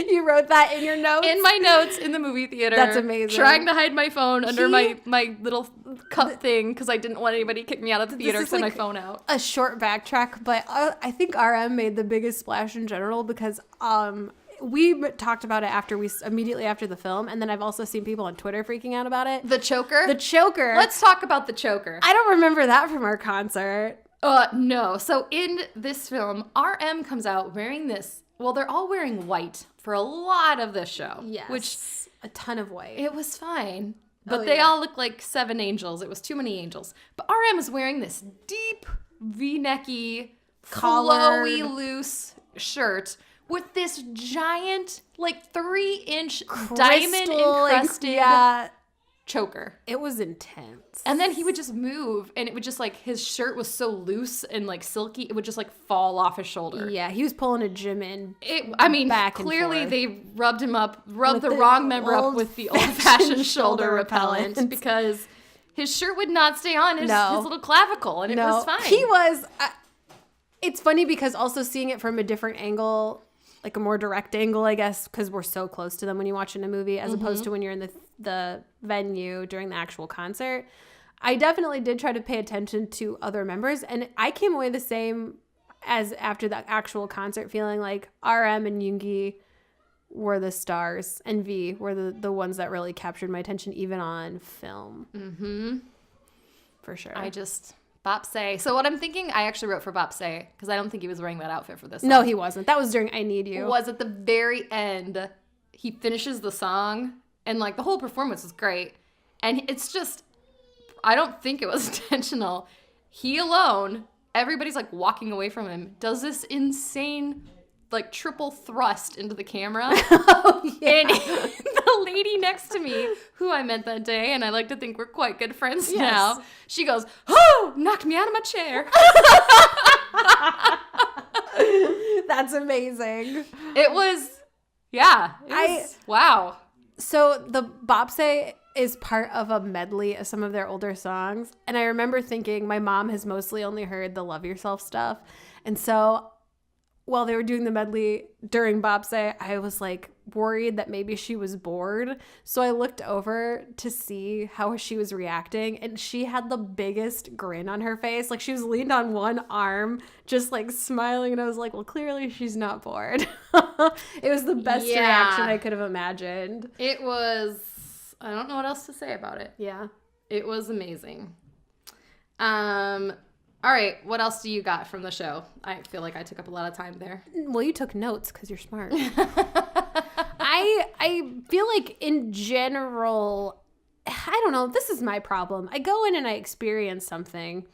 You wrote that in your notes? In my notes in the movie theater. That's amazing. Trying to hide my phone under my little cup thing because I didn't want anybody to kick me out of the theater because I had my phone out. A short backtrack, but I think RM made the biggest splash in general because we talked about it immediately after the film, and then I've also seen people on Twitter freaking out about it. The choker? The choker. Let's talk about the choker. I don't remember that from our concert. No. So in this film, RM comes out wearing this. Well, they're all wearing white for a lot of this show. Yes. Which a ton of white. it was fine. But they all look like 7 angels. It was too many angels. But RM is wearing this deep V-necky, flowy, loose shirt with this giant, 3-inch diamond encrusted choker. It was intense. And then he would just move, and it would just his shirt was so loose and silky, it would just fall off his shoulder. Yeah, he was pulling a gym in. Back clearly they rubbed the wrong member up with the old-fashioned shoulder repellent because his shirt would not stay on his little clavicle, and it was fine. He was. It's funny because also seeing it from a different angle, like a more direct angle, I guess, because we're so close to them when you watch in a movie, as opposed to when you're in the venue during the actual concert. I definitely did try to pay attention to other members, and I came away the same as after the actual concert, feeling like RM and Yoongi were the stars, and V were the ones that really captured my attention, even on film. Mm-hmm. For sure. Bopsay. So what I'm thinking, I actually wrote for Bopsay because I don't think he was wearing that outfit for this song. No, he wasn't. That was during I Need You. Was at the very end. He finishes the song, and the whole performance was great. And it's just, I don't think it was intentional. He alone, everybody's walking away from him, does this insane triple thrust into the camera. Oh, yeah. And the lady next to me, who I met that day, and I like to think we're quite good friends now, she goes, "Oh, knocked me out of my chair." That's amazing. It was, wow. So the Bopsay is part of a medley of some of their older songs. And I remember thinking my mom has mostly only heard the Love Yourself stuff. And so while they were doing the medley during Bopsay, I was worried that maybe she was bored. So I looked over to see how she was reacting, and she had the biggest grin on her face. She was leaned on one arm, just smiling. And I was like, well, clearly she's not bored. It was the best reaction I could have imagined. It was, I don't know what else to say about it. Yeah. It was amazing. All right, what else do you got from the show? I feel like I took up a lot of time there. Well, you took notes because you're smart. I feel like in general, I don't know, this is my problem. I go in and I experience something,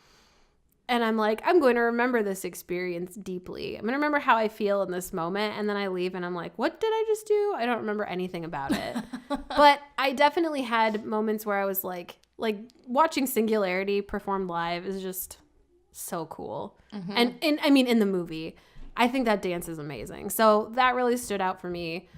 and I'm like, I'm going to remember this experience deeply. I'm going to remember how I feel in this moment, and then I leave and I'm like, what did I just do? I don't remember anything about it. But I definitely had moments where I was like watching Singularity performed live is just so cool. Mm-hmm. And I mean, in the movie, I think that dance is amazing. So that really stood out for me.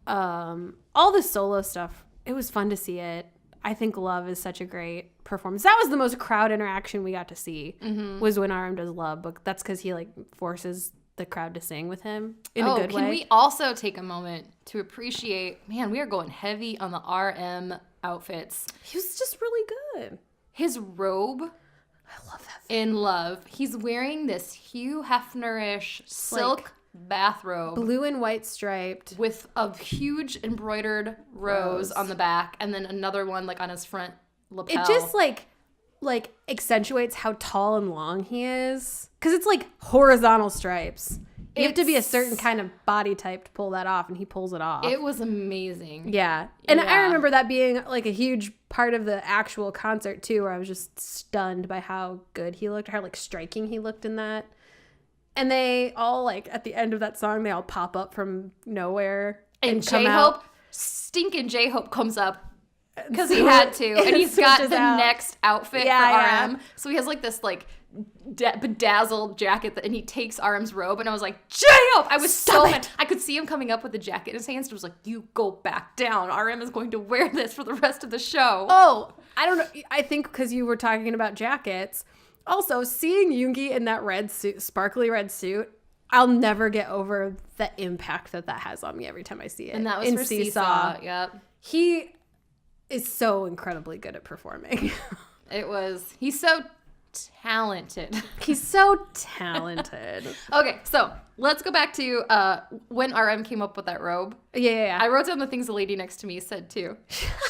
All the solo stuff, it was fun to see it. I think Love is such a great performance. That was the most crowd interaction we got to see, was when RM does Love, but that's because he forces the crowd to sing with him in a good way. Can we also take a moment to appreciate, man, we are going heavy on the RM outfits. He was just really good. His robe I love that. In love. He's wearing this Hugh Hefner-ish silk bathrobe. Blue and white striped. With a huge embroidered rose on the back, and then another one like on his front lapel. It just like accentuates how tall and long he is. Because it's like horizontal stripes. You have to be a certain kind of body type to pull that off, and he pulls it off. It was amazing. Yeah. And I remember that being like a huge part of the actual concert too, where I was just stunned by how good he looked, how like striking he looked in that. And they all like at the end of that song, they all pop up from nowhere and J-Hope, stinking J-Hope comes up because he had to, and he's got the next outfit for RM. Yeah. So he has like this like bedazzled jacket, and he takes RM's robe, and I was like, J-Hope! I was so mad. I could see him coming up with the jacket in his hands, and I was like, you go back down. RM is going to wear this for the rest of the show. Oh, I don't know. I think because you were talking about jackets. Also, seeing Yoongi in that red suit, sparkly red suit, I'll never get over the impact that has on me every time I see it. And that was in for Seesaw. Yep. He is so incredibly good at performing. He's so talented. He's so talented. Okay, so let's go back to when RM came up with that robe. Yeah. I wrote down the things the lady next to me said too.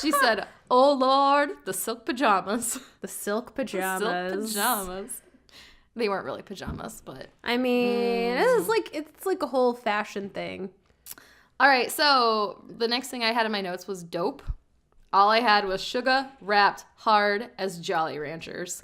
She said, "Oh Lord, the silk pajamas." The silk pajamas. They weren't really pajamas, but I mean, it's like a whole fashion thing. All right, so the next thing I had in my notes was dope. All I had was sugar wrapped hard as Jolly Ranchers.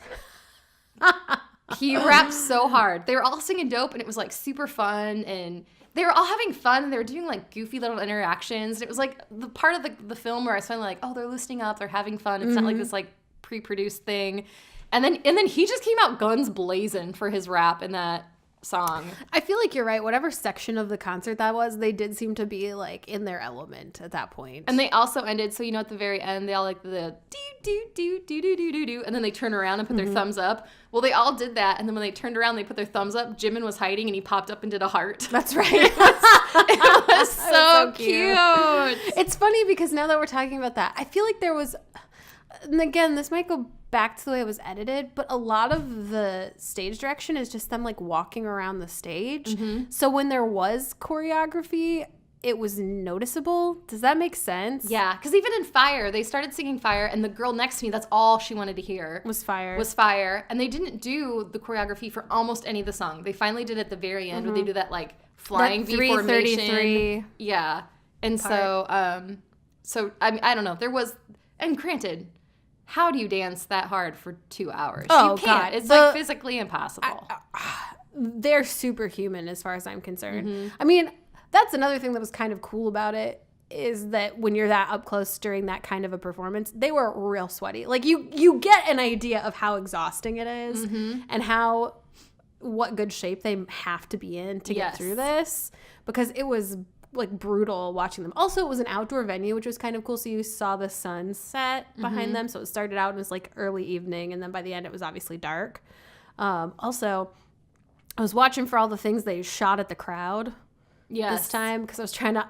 He rapped so hard. They were all singing dope, and it was like super fun, and they were all having fun, and they were doing like goofy little interactions. And it was like the part of the film where I was finally like, oh, they're loosening up, they're having fun. It's not like this like pre-produced thing. And then he just came out guns blazing for his rap in that song. I feel like you're right. Whatever section of the concert that was, they did seem to be like in their element at that point. And they also ended, so at the very end, they all like the do, and then they turn around and put their thumbs up. Well, they all did that, and then when they turned around, they put their thumbs up. Jimin was hiding, and he popped up and did a heart. That's right. It was so cute. It's funny because now that we're talking about that, I feel like there was, and again, this might go back to the way it was edited, but a lot of the stage direction is just them like walking around the stage. So when there was choreography, it was noticeable. Does that make sense? Yeah, because even in Fire, they started singing Fire, and the girl next to me, that's all she wanted to hear. Was Fire. And they didn't do the choreography for almost any of the song. They finally did it at the very end, where they do that like flying V formation. Yeah. And part. So I don't know. There was, and granted, how do you dance that hard for 2 hours? Oh, you can't. God. It's like physically impossible. They're superhuman as far as I'm concerned. I mean, that's another thing that was kind of cool about it, is that when you're that up close during that kind of a performance, they were real sweaty. Like you get an idea of how exhausting it is and what good shape they have to be in to get through this, because it was like brutal watching them. Also, it was an outdoor venue, which was kind of cool. So you saw the sun set behind them. So it started out and it was like early evening, and then by the end it was obviously dark. Also, I was watching for all the things they shot at the crowd this time, because I was trying to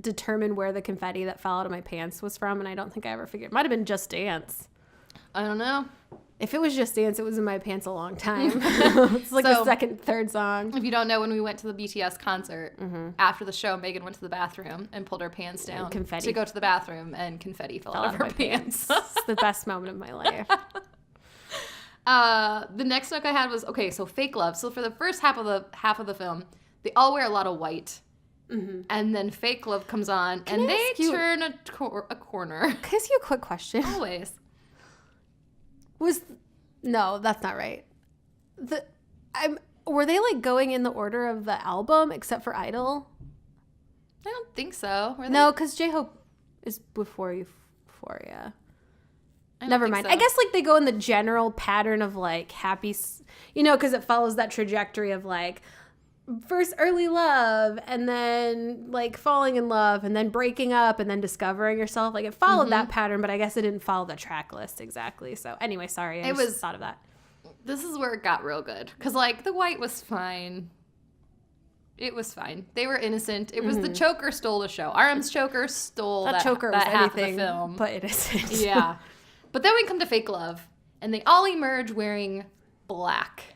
determine where the confetti that fell out of my pants was from, and I don't think I ever figured. It might have been Just Dance. I don't know. If it was Just Dance, it was in my pants a long time. It's like the second, third song. If you don't know, when we went to the BTS concert, after the show, Megan went to the bathroom and pulled her pants down to go to the bathroom, and confetti fell out of her pants. It's the best moment of my life. The next note I had was, okay, so fake love. So for the first half of the film, they all wear a lot of white. And then fake love comes on, and they turn a corner. Can I ask you a quick question? Always. No, that's not right. Were they like going in the order of the album except for Idol? I don't think so. No, because J-Hope is before Euphoria. Never mind. So. I guess like they go in the general pattern of like happy, because it follows that trajectory of like first early love, and then like falling in love, and then breaking up, and then discovering yourself. Like it followed that pattern, but I guess it didn't follow the track list exactly. So anyway, sorry, I just thought of that. This is where it got real good, because like the white was fine. It was fine. They were innocent. It was the choker stole the show. RM's choker stole that choker that was half anything of the film, but innocent. Yeah, but then we come to fake love, and they all emerge wearing black,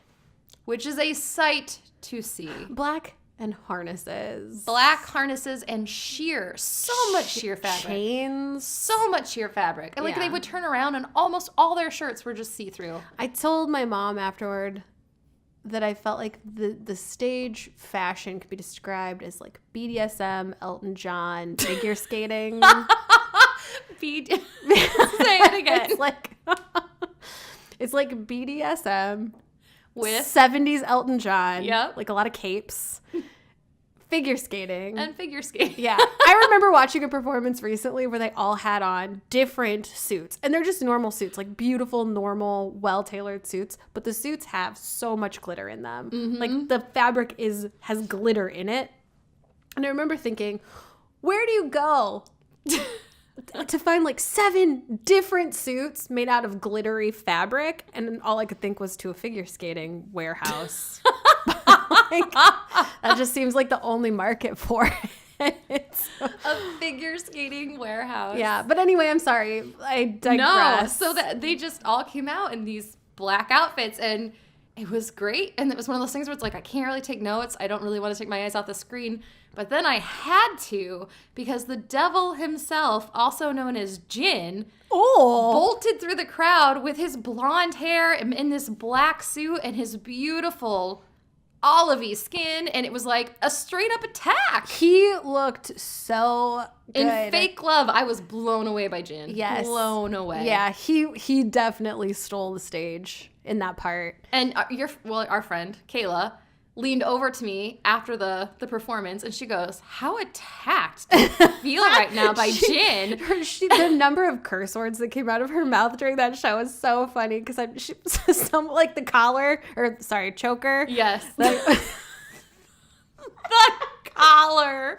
which is a sight to see. Black and harnesses. Black harnesses and sheer. So much sheer fabric. Chains. So much sheer fabric. And like Yeah. they would turn around and almost all their shirts were just see-through. I told my mom afterward that I felt like the stage fashion could be described as like BDSM, Elton John, figure skating. Say it again. It's like BDSM With 70s Elton John. Yep. Like a lot of capes. Figure skating. and figure skating. Yeah. I remember watching a performance recently where they all had on different suits. And they're just normal suits, like beautiful, normal, well-tailored suits. But the suits have so much glitter in them. Mm-hmm. Like the fabric has glitter in it. And I remember thinking, where do you go to find like 7 different suits made out of glittery fabric? And all I could think was to a figure skating warehouse. Like, that just seems like the only market for it. A figure skating warehouse. Yeah, but anyway, I'm sorry. I digress. No, so that they just all came out in these black outfits, and it was great. And it was one of those things where it's like, I can't really take notes. I don't really want to take my eyes off the screen. But then I had to, because the devil himself, also known as Jin, bolted through the crowd with his blonde hair and in this black suit and his beautiful olivey skin, and it was like a straight up attack. He looked so good. In fake love, I was blown away by Jin. Yes. Blown away. Yeah, he definitely stole the stage in that part. And our friend, Kayla, leaned over to me after the performance, and she goes, how attacked do you feel right now by Jin? The number of curse words that came out of her mouth during that show was so funny, because some like the collar, or sorry, choker. Yes. The collar.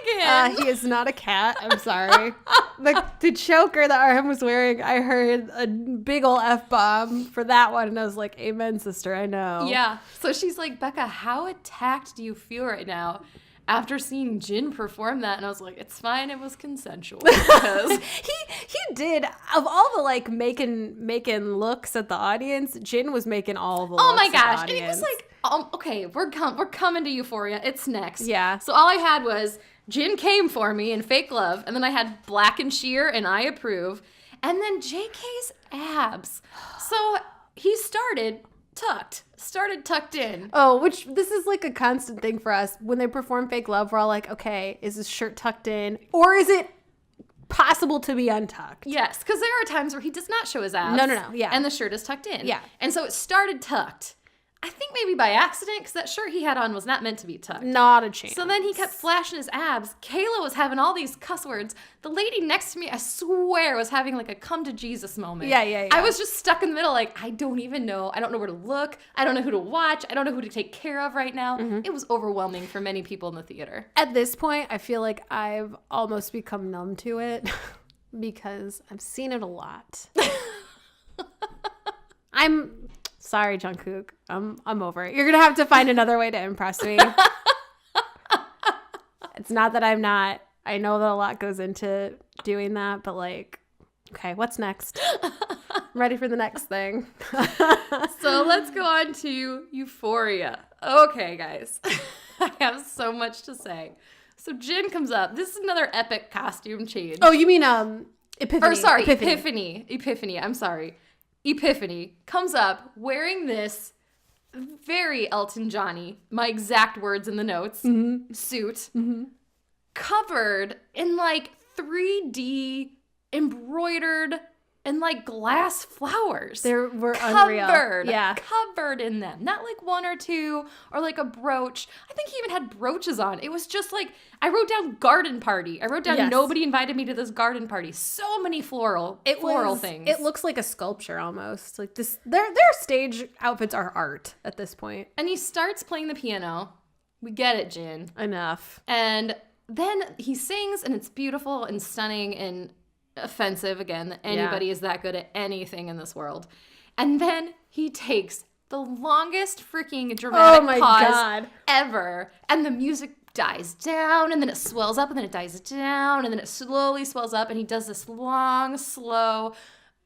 Megan. He is not a cat. I'm sorry. The choker that RM was wearing, I heard a big ol' F-bomb for that one. And I was like, amen, sister, I know. Yeah. So she's like, Becca, how attacked do you feel right now after seeing Jin perform that? And I was like, it's fine. It was consensual. Because he did. Of all the like making looks at the audience, Jin was making all the looks. Oh my at the gosh. And it audience. was like, okay, we're coming to Euphoria. It's next. Yeah. So all I had was Jin came for me in fake love, and then I had black and sheer and I approve, and then JK's abs. So he started tucked in. Oh, which this is like a constant thing for us. When they perform fake love, we're all like, okay, is his shirt tucked in? Or is it possible to be untucked? Yes, because there are times where he does not show his abs. No, yeah. And the shirt is tucked in. Yeah. And so it started tucked. I think maybe by accident, because that shirt he had on was not meant to be tucked. Not a chance. So then he kept flashing his abs. Kayla was having all these cuss words. The lady next to me, I swear, was having like a come to Jesus moment. Yeah. I was just stuck in the middle, like, I don't even know. I don't know where to look. I don't know who to watch. I don't know who to take care of right now. Mm-hmm. It was overwhelming for many people in the theater. At this point, I feel like I've almost become numb to it because I've seen it a lot. I'm sorry, Jungkook. I'm over it. You're gonna have to find another way to impress me. It's not that I'm not. I know that a lot goes into doing that, but like, okay, what's next? I'm ready for the next thing. So let's go on to Euphoria. Okay, guys. I have so much to say. So Jin comes up. This is another epic costume change. Oh, you mean Epiphany? Or sorry, Epiphany. I'm sorry. Epiphany comes up wearing this very Elton Johnny, my exact words in the notes, suit, covered in like 3D embroidered and like glass flowers. They were unreal. Covered in them. Not like one or two or like a brooch. I think he even had brooches on. It was just like, I wrote down garden party. I wrote down nobody invited me to this garden party. So many floral things. It looks like a sculpture almost. Like this, their stage outfits are art at this point. And he starts playing the piano. We get it, Jin. Enough. And then he sings, and it's beautiful and stunning and offensive again that anybody is that good at anything in this world. And then he takes the longest freaking dramatic pause ever, and the music dies down, and then it swells up, and then it dies down, and then it slowly swells up, and he does this long, slow,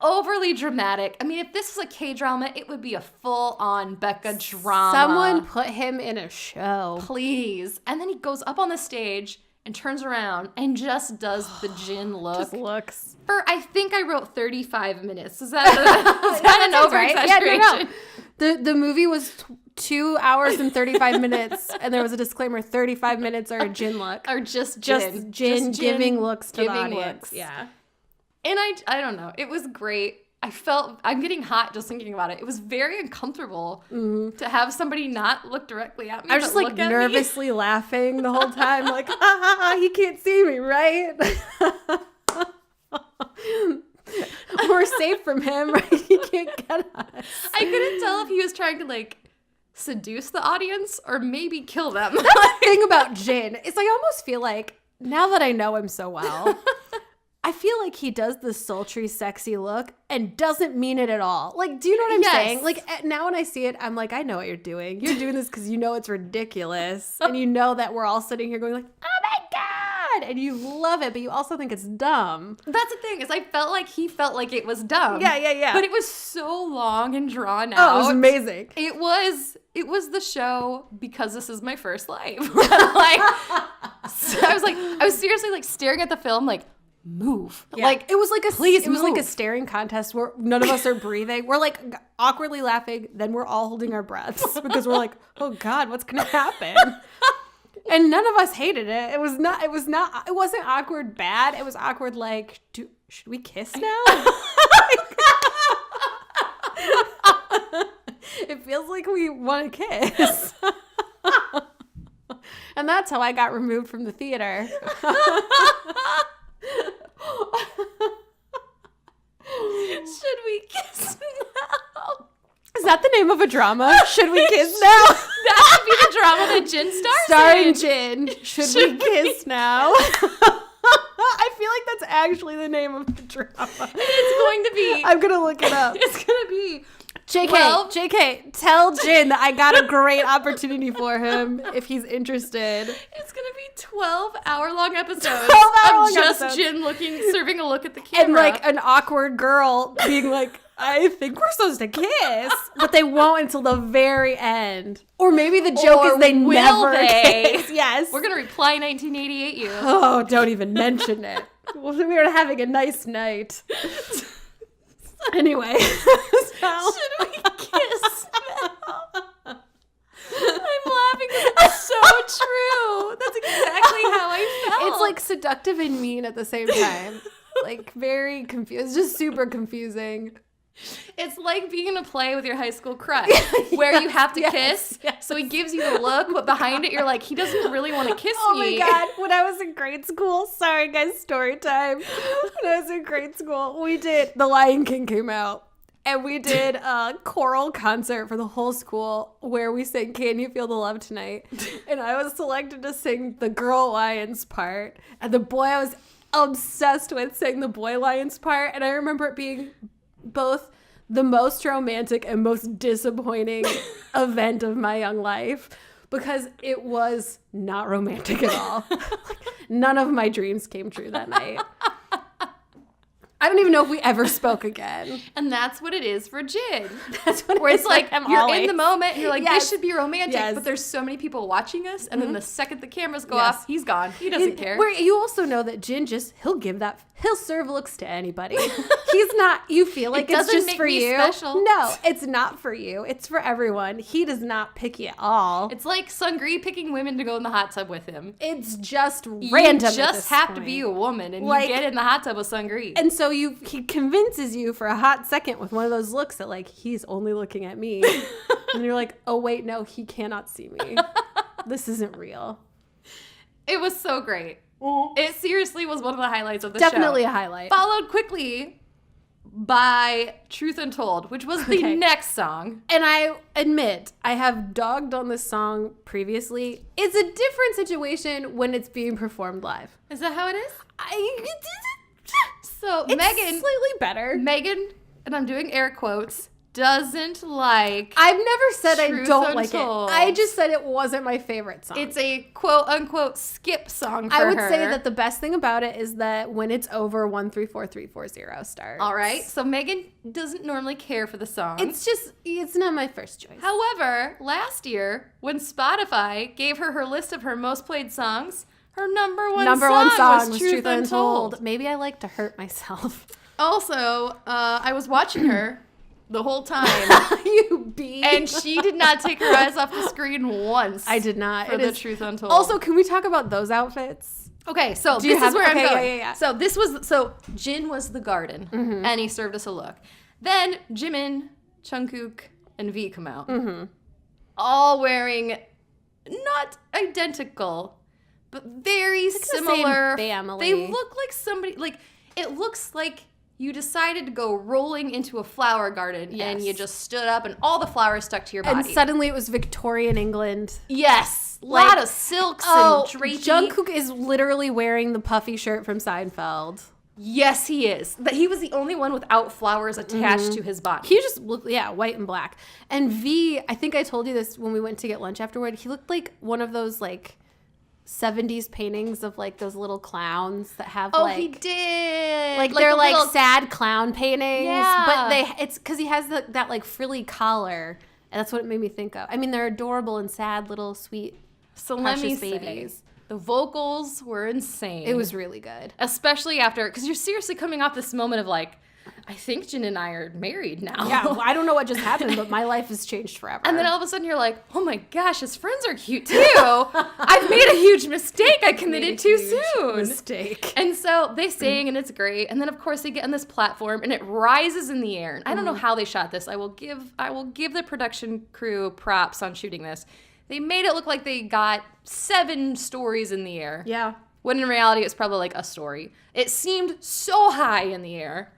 overly dramatic. I mean, if this was a K-drama, it would be a full-on Becca drama. Someone put him in a show. Please. And then he goes up on the stage and turns around and just does the Jin look. Just looks. For, I think I wrote 35 minutes. Is that an over-exaggeration? Yeah, no. The movie was 2 hours and 35 minutes, and there was a disclaimer, 35 minutes are a Jin look. Or just Jin. Just Jin giving looks to the audience. Looks. Yeah. And I don't know. It was great. I'm getting hot just thinking about it. It was very uncomfortable to have somebody not look directly at me. I was just like nervously laughing the whole time, like, he can't see me, right? We're safe from him, right? He can't get us. I couldn't tell if he was trying to like seduce the audience or maybe kill them. That's the thing about Jin. It's like I almost feel like now that I know him so well, I feel like he does the sultry, sexy look and doesn't mean it at all. Like, do you know what I'm saying? Like, now when I see it, I'm like, I know what you're doing. You're doing this because you know it's ridiculous. And you know that we're all sitting here going like, oh my God. And you love it, but you also think it's dumb. That's the thing, is I felt like he felt like it was dumb. Yeah. But it was so long and drawn out. Oh, it was amazing. It was the show because this is my first life. Like, so I was seriously like staring at the film like, move. Yeah. Like, it was like please it was move. like a staring contest where none of us are breathing. We're like awkwardly laughing, then we're all holding our breaths because we're like, oh God, what's gonna happen? And none of us hated it. It wasn't awkward bad. It was awkward like, should we kiss now? It feels like we want to kiss. And that's how I got removed from the theater. Should we kiss now? Is that the name of a drama? Should we kiss now? That would be the drama that Jin stars Starring in. Jin. Should we kiss now? I feel like that's actually the name of the drama. It's going to be. I'm going to look it up. It's going to be. JK, tell Jin that I got a great opportunity for him if he's interested. It's going to be 12-hour-long episodes 12-hour-long of just episodes. Jin serving a look at the camera. And like an awkward girl being like, I think we're supposed to kiss. But they won't until the very end. Or maybe the joke is they never kiss. Yes. We're going to reply 1988 you. Oh, don't even mention it. We were having a nice night. Anyway. Should we kiss now? I'm laughing because it's so true. That's exactly how I felt. It's like seductive and mean at the same time. Like very confused. It's just super confusing. It's like being in a play with your high school crush where you have to kiss. Yes. So he gives you the look, but behind it, you're like, he doesn't really want to kiss me. Oh my God. When I was in grade school, sorry guys, story time. When I was in grade school, The Lion King came out. And we did a choral concert for the whole school where we sang Can You Feel the Love Tonight? And I was selected to sing the girl lions part. And the boy I was obsessed with sang the boy lions part. And I remember it being both the most romantic and most disappointing event of my young life because it was not romantic at all. None of my dreams came true that night. I don't even know if we ever spoke again. And that's what it is for Jin. That's what Where it's like you're always in the moment and you're like, Yes. this should be romantic, Yes. but there's so many people watching us, and then the second the cameras go off, he's gone. He doesn't care. Where you also know that Jin he'll serve looks to anybody. He's not, you feel like it's just for you. Special. No, it's not for you. It's for everyone. He does not pick you at all. It's like Sungri picking women to go in the hot tub with him. It's just You random. just have to be a woman, and Like- you get in the hot tub with Sungri. And so he convinces you for a hot second with one of those looks that like, he's only looking at me. And you're like, oh wait, no, he cannot see me. This isn't real. It was so great. It seriously was one of the highlights of the Definitely show. a highlight. Followed quickly by Truth Untold, which was the next song. And I admit, I have dogged on this song previously. It's a different situation when it's being performed live. Is that how it is? So It's Megan, slightly better. and I'm doing air quotes, doesn't like I've never said I Truth don't like it. Untold. I just said it wasn't my favorite song. It's a quote-unquote skip song for I would her. say that the best thing about it is that when it's over, 134340 starts. All right. So Megan doesn't normally care for the song. It's not my first choice. However, last year, when Spotify gave her list of her most played songs, her number one song was Truth Untold. Maybe I like to hurt myself. Also, I was watching her the whole time. You bee. And she did not take her eyes off the screen once. I did not. For the Truth Untold. Also, can we talk about those outfits? Okay, so this is where I'm going. Yeah. So Jin was the garden, and he served us a look. Then Jimin, Jungkook, and V come out, all wearing not identical, but very similar. The same family. They look like somebody. Like it looks like you decided to go rolling into a flower garden, and you just stood up, and all the flowers stuck to your body. And suddenly it was Victorian England. Yes. A lot of silks and drapey. Jungkook is literally wearing the puffy shirt from Seinfeld. Yes, he is. He was the only one without flowers attached to his body. He just looked, white and black. And V, I think I told you this when we went to get lunch afterward. He looked like one of those, 70s paintings of, those little clowns that have, he did. They're, little sad clown paintings. Yeah. But it's because he has that, frilly collar. And that's what it made me think of. I mean, they're adorable and sad little sweet So let me say, babies. the vocals were insane. It was really good. Especially after, because you're seriously coming off this moment of I think Jin and I are married now. Yeah, well, I don't know what just happened, but my life has changed forever. And then all of a sudden you're like, oh my gosh, his friends are cute too. I've made a huge mistake. I committed too soon. Mistake. And so they sing and it's great. And then of course they get on this platform and it rises in the air. And I don't know how they shot this. I will give the production crew props on shooting this. They made it look like they got 7 stories in the air. Yeah. When in reality it's probably a story. It seemed so high in the air.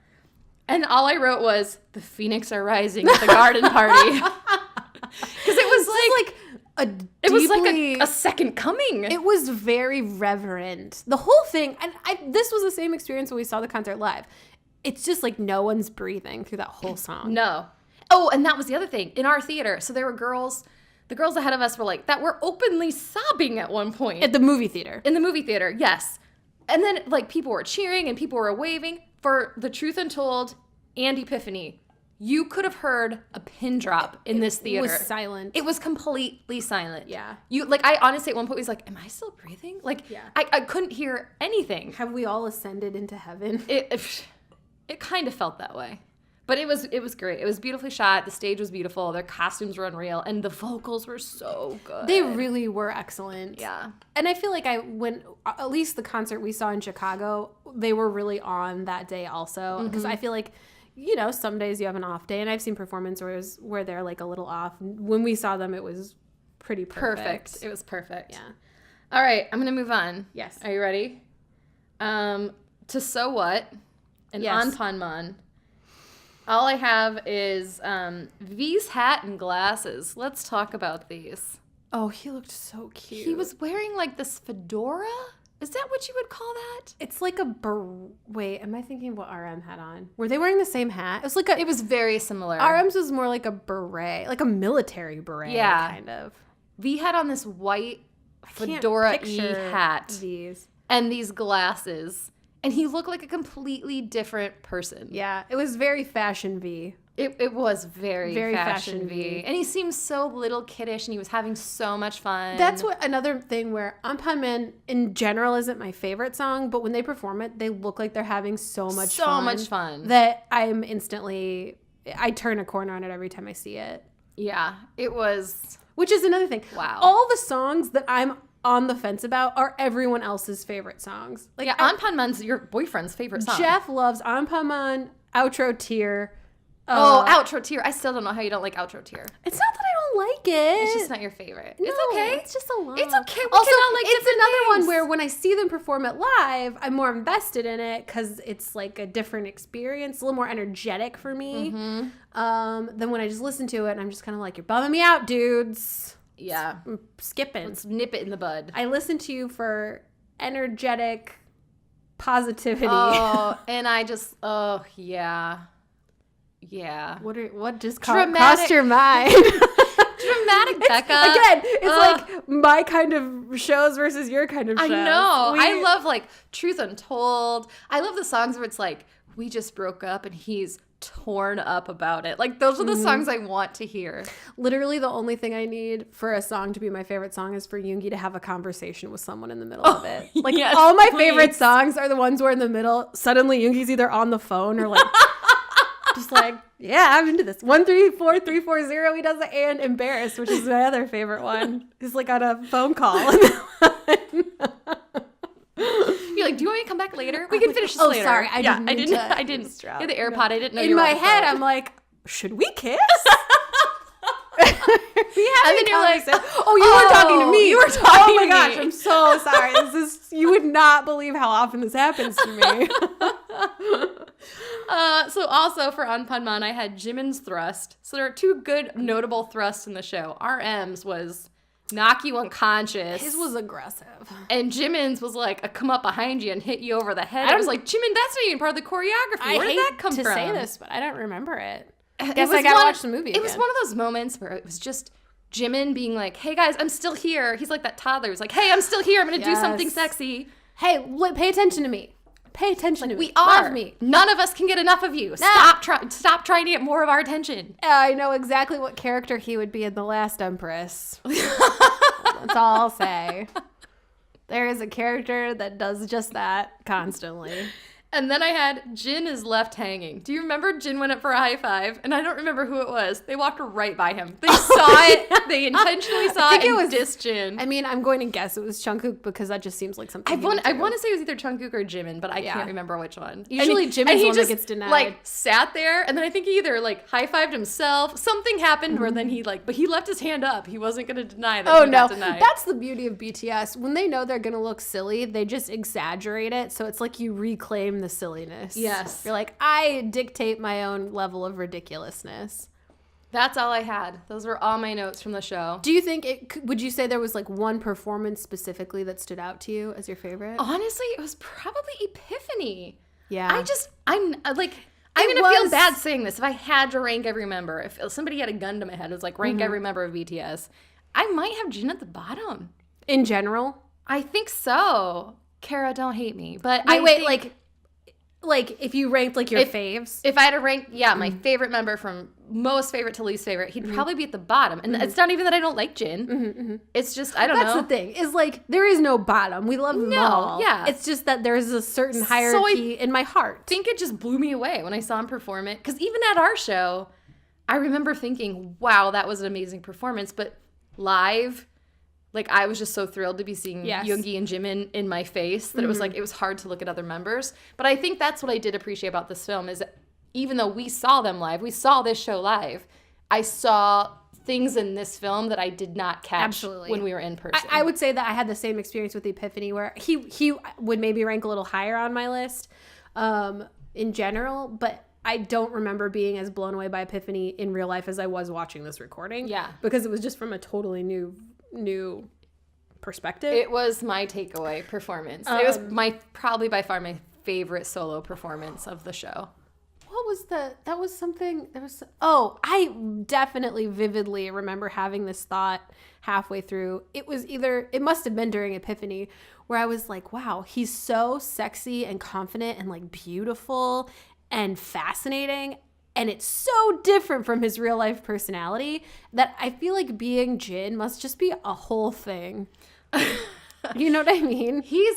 And all I wrote was, the phoenix are rising at the garden party. Because it was like a second coming. It was very reverent. The whole thing, and this was the same experience when we saw the concert live. It's just no one's breathing through that whole song. No. Oh, and that was the other thing. In our theater, so there were girls, the girls ahead of us were that were openly sobbing at one point. At the movie theater. In the movie theater, yes. And then people were cheering and people were waving. For The Truth Untold and Epiphany, you could have heard a pin drop in this theater. It was silent. It was completely silent. Yeah. I honestly at one point was am I still breathing? Yeah. I couldn't hear anything. Have we all ascended into heaven? It kind of felt that way. But it was great. It was beautifully shot. The stage was beautiful. Their costumes were unreal. And the vocals were so good. They really were excellent. Yeah. And I feel like at least the concert we saw in Chicago, they were really on that day also. Because I feel like, some days you have an off day. And I've seen performances where they're a little off. When we saw them, it was pretty perfect. It was perfect. Yeah. All right. I'm going to move on. Yes. Are you ready? To So What and Yes. Anpanman. All I have is V's hat and glasses. Let's talk about these. Oh, he looked so cute. He was wearing this fedora? Is that what you would call that? It's like a wait, am I thinking of what RM had on? Were they wearing the same hat? It was It was very similar. RM's was more like a beret, like a military beret, kind of. V had on this white fedora-y hat these and these glasses. And he looked like a completely different person. Yeah, it was very fashion V. It was very fashion V. V. And he seemed so little kiddish and he was having so much fun. That's another thing where Anpanman in general isn't my favorite song, but when they perform it, they look like they're having so much fun. That I turn a corner on it every time I see it. Yeah, it was. Which is another thing. Wow. All the songs that I'm on the fence about are everyone else's favorite songs. Anpanman's your boyfriend's favorite song. Jeff loves Anpanman, Outro Tear. Outro Tear. I still don't know how you don't like Outro Tear. It's not that I don't like it. It's just not your favorite. No, it's okay. It's just a lot. It's okay. We also, can all like it's different another things. one where when I see them perform it live, I'm more invested in it because it's a different experience, a little more energetic for me than when I just listen to it and I'm just kind of you're bumming me out, dudes. Yeah. I'm skipping. Let's nip it in the bud. I listen to you for energetic positivity. Oh, and yeah. Yeah. What just Dramatic. crossed your mind? Dramatic Becca. It's like my kind of shows versus your kind of shows. I know. I love like Truth Untold. I love the songs where it's like, we just broke up and he's torn up about it. Like those are the songs I want to hear. Literally the only thing I need for a song to be my favorite song is for Yoongi to have a conversation with someone in the middle of it. Like yes, all my please. favorite songs are the ones where in the middle, suddenly Yoongi's either on the phone or like just like, yeah, I'm into this. 134340, he does it, and Embarrassed, which is my other favorite one. He's like on a phone call. You're like, do you want me to come back later? We can finish this later. Sorry, I didn't. I didn't. Yeah, the AirPod. I didn't know. In my head, I'm like, should we kiss? And then you're like, oh, you weren't talking to me. You were talking Oh my to gosh, me. I'm so sorry. You would not believe how often this happens to me. So also for Anpanman, I had Jimin's thrust. So there are two good notable thrusts in the show. RM's was knock you unconscious. His was aggressive. And Jimin's was like a come up behind you and hit you over the head. I was like, Jimin, that's not even part of the choreography. Where did that come from? I hate to say this, but I don't remember it. Guess I gotta watch the movie again. It was one of those moments where it was just Jimin being like, hey guys, I'm still here. He's like that toddler who's like, hey, I'm still here. I'm gonna do something sexy. Hey, pay attention to me. Pay attention to me. We are. Love me. None of us can get enough of you. Stop trying to get more of our attention. I know exactly what character he would be in The Last Empress. That's all I'll say. There is a character that does just that constantly. And then I had Jin is left hanging. Do you remember Jin went up for a high five? And I don't remember who it was. They walked right by him. They saw it. They intentionally saw it and dissed Jin. I mean, I'm going to guess it was Jungkook because that just seems like something I want to say it was either Jungkook or Jimin, but I can't remember which one. Usually Jimin's the one that gets denied. Like sat there, and then I think he either like high-fived himself. Something happened where then but he left his hand up. He wasn't going to deny that he got denied. That's the beauty of BTS. When they know they're going to look silly, they just exaggerate it. So it's like you reclaim the silliness. Yes. You're like, I dictate my own level of ridiculousness. That's all I had. Those were all my notes from the show. Do you think would you say there was like one performance specifically that stood out to you as your favorite? Honestly, it was probably Epiphany. Yeah. I'm going to feel bad saying this. If I had to rank every member, if somebody had a gun to my head, it was like rank every member of BTS, I might have Jin at the bottom. In general? I think so. Kara, don't hate me. But like if you ranked like your faves. If I had to rank, my favorite member from most favorite to least favorite, he'd probably be at the bottom. And it's not even that I don't like Jin. It's just, I don't know. That's the thing. Is like, there is no bottom. We love them all. Yeah. It's just that there's a certain hierarchy in my heart. I think it just blew me away when I saw him perform it. Because even at our show, I remember thinking, wow, that was an amazing performance. But live, like, I was just so thrilled to be seeing Yoongi and Jimin in my face that it was like, it was hard to look at other members. But I think that's what I did appreciate about this film is that even though we saw them live, we saw this show live, I saw things in this film that I did not catch when we were in person. I would say that I had the same experience with Epiphany where he would maybe rank a little higher on my list in general, but I don't remember being as blown away by Epiphany in real life as I was watching this recording. Yeah. Because it was just from a totally new perspective. It was my takeaway performance. It was probably by far my favorite solo performance of the show. What was I definitely vividly remember having this thought halfway through. It must have been during Epiphany where I was like, wow, he's so sexy and confident and like beautiful and fascinating. And it's so different from his real life personality that I feel like being Jin must just be a whole thing. You know what I mean? He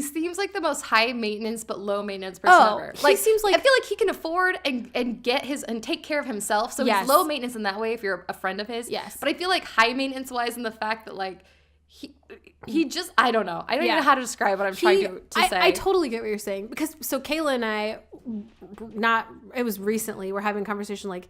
seems like the most high maintenance but low maintenance person ever. Like, seems like, I feel like he can afford and get and take care of himself. So he's low maintenance in that way if you're a friend of his. Yes. But I feel like high maintenance wise in the fact that like he just, I don't know. I don't even know how to describe what I'm trying to say. I totally get what you're saying. Because so Kayla and I, it was recently, we're having a conversation like,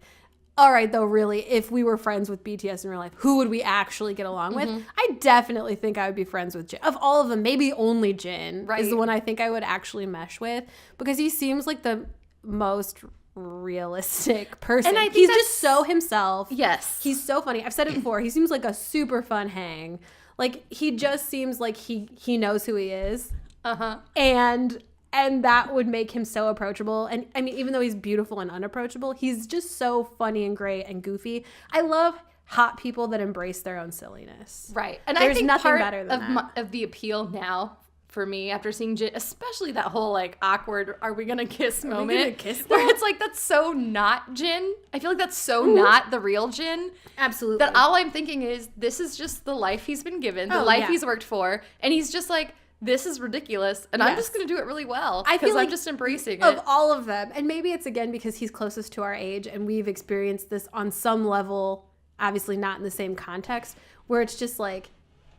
all right, though, really, if we were friends with BTS in real life, who would we actually get along with? I definitely think I would be friends with Jin. Of all of them, maybe only Jin is the one I think I would actually mesh with because he seems like the most realistic person. And I think he's just so himself. Yes. He's so funny. I've said it before. He seems like a super fun hang. Like, he just seems like he knows who he is. Uh-huh. And And that would make him so approachable. And I mean, even though he's beautiful and unapproachable, he's just so funny and great and goofy. I love hot people that embrace their own silliness. Right. And There's I think nothing part better than that. of the appeal now for me after seeing Jin, especially that whole like awkward, are we gonna kiss moment? we gonna kiss where it's like, that's so not Jin. I feel like that's so not the real Jin. Absolutely. That all I'm thinking is, this is just the life he's been given, the life he's worked for. And he's just like, this is ridiculous. And I'm just going to do it really well. I feel like I'm just embracing it. Of all of them. And maybe it's again because he's closest to our age and we've experienced this on some level, obviously not in the same context, where it's just like,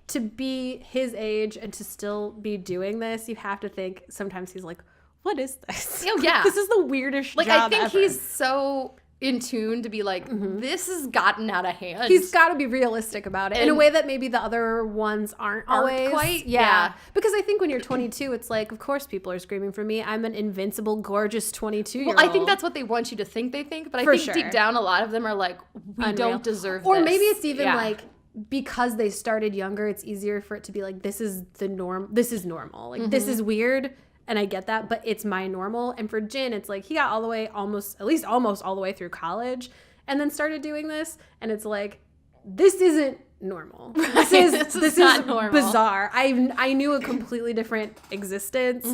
to be his age and to still be doing this, you have to think sometimes he's like, what is this? Oh, yeah. This is the weirdest like, job I think ever. he's so in tune to be like, this has gotten out of hand. He's got to be realistic about it in a way that maybe the other ones aren't always. Quite. Yeah. Because I think when you're 22, it's like, of course people are screaming for me. I'm an invincible, gorgeous 22-year-old. Well, I think that's what they want you to think they think. But I think deep down, a lot of them are like, we don't deserve or this. Or maybe it's even like, because they started younger, it's easier for it to be like, this is the norm. This is normal. Like, this is weird. And I get that, but it's my normal. And for Jin, it's like he got all the way almost all the way through college and then started doing this. And it's like, this isn't normal. This is normal. Bizarre. I knew a completely different existence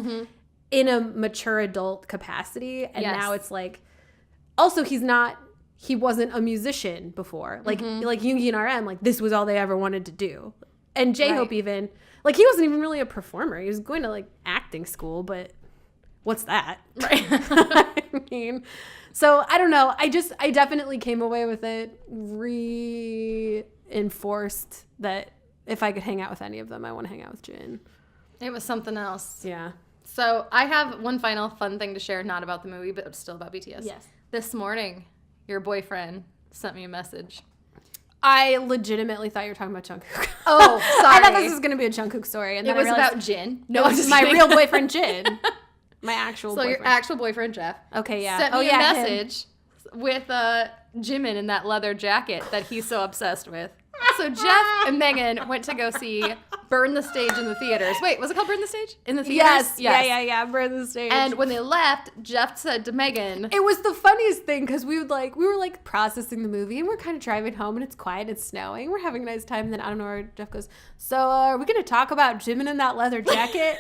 in a mature adult capacity. And now it's like, also he wasn't a musician before. Like Yoongi and RM, like this was all they ever wanted to do. And J-Hope even, like he wasn't even really a performer. He was going to like acting school, but what's that? Right. I mean, so I don't know. I definitely came away with it reinforced that if I could hang out with any of them, I want to hang out with Jin. It was something else. Yeah. So I have one final fun thing to share, not about the movie, but still about BTS. Yes. This morning, your boyfriend sent me a message. I legitimately thought you were talking about Jungkook. Oh, sorry. I thought this was going to be a Jungkook story. And it then was I realized about Jin. No, it was my real boyfriend, Jin. My actual boyfriend. So your actual boyfriend, Jeff. Okay, yeah. Sent me a message with Jimin in that leather jacket that he's so obsessed with. So Jeff and Megan went to go see Burn the Stage in the theaters. Wait, was it called Burn the Stage? In the theaters? Yes. Yeah. Burn the Stage. And when they left, Jeff said to Megan, it was the funniest thing because we were processing the movie and we're kind of driving home and it's quiet, it's snowing, we're having a nice time, and then I don't know where Jeff goes, so are we going to talk about Jimin in that leather jacket?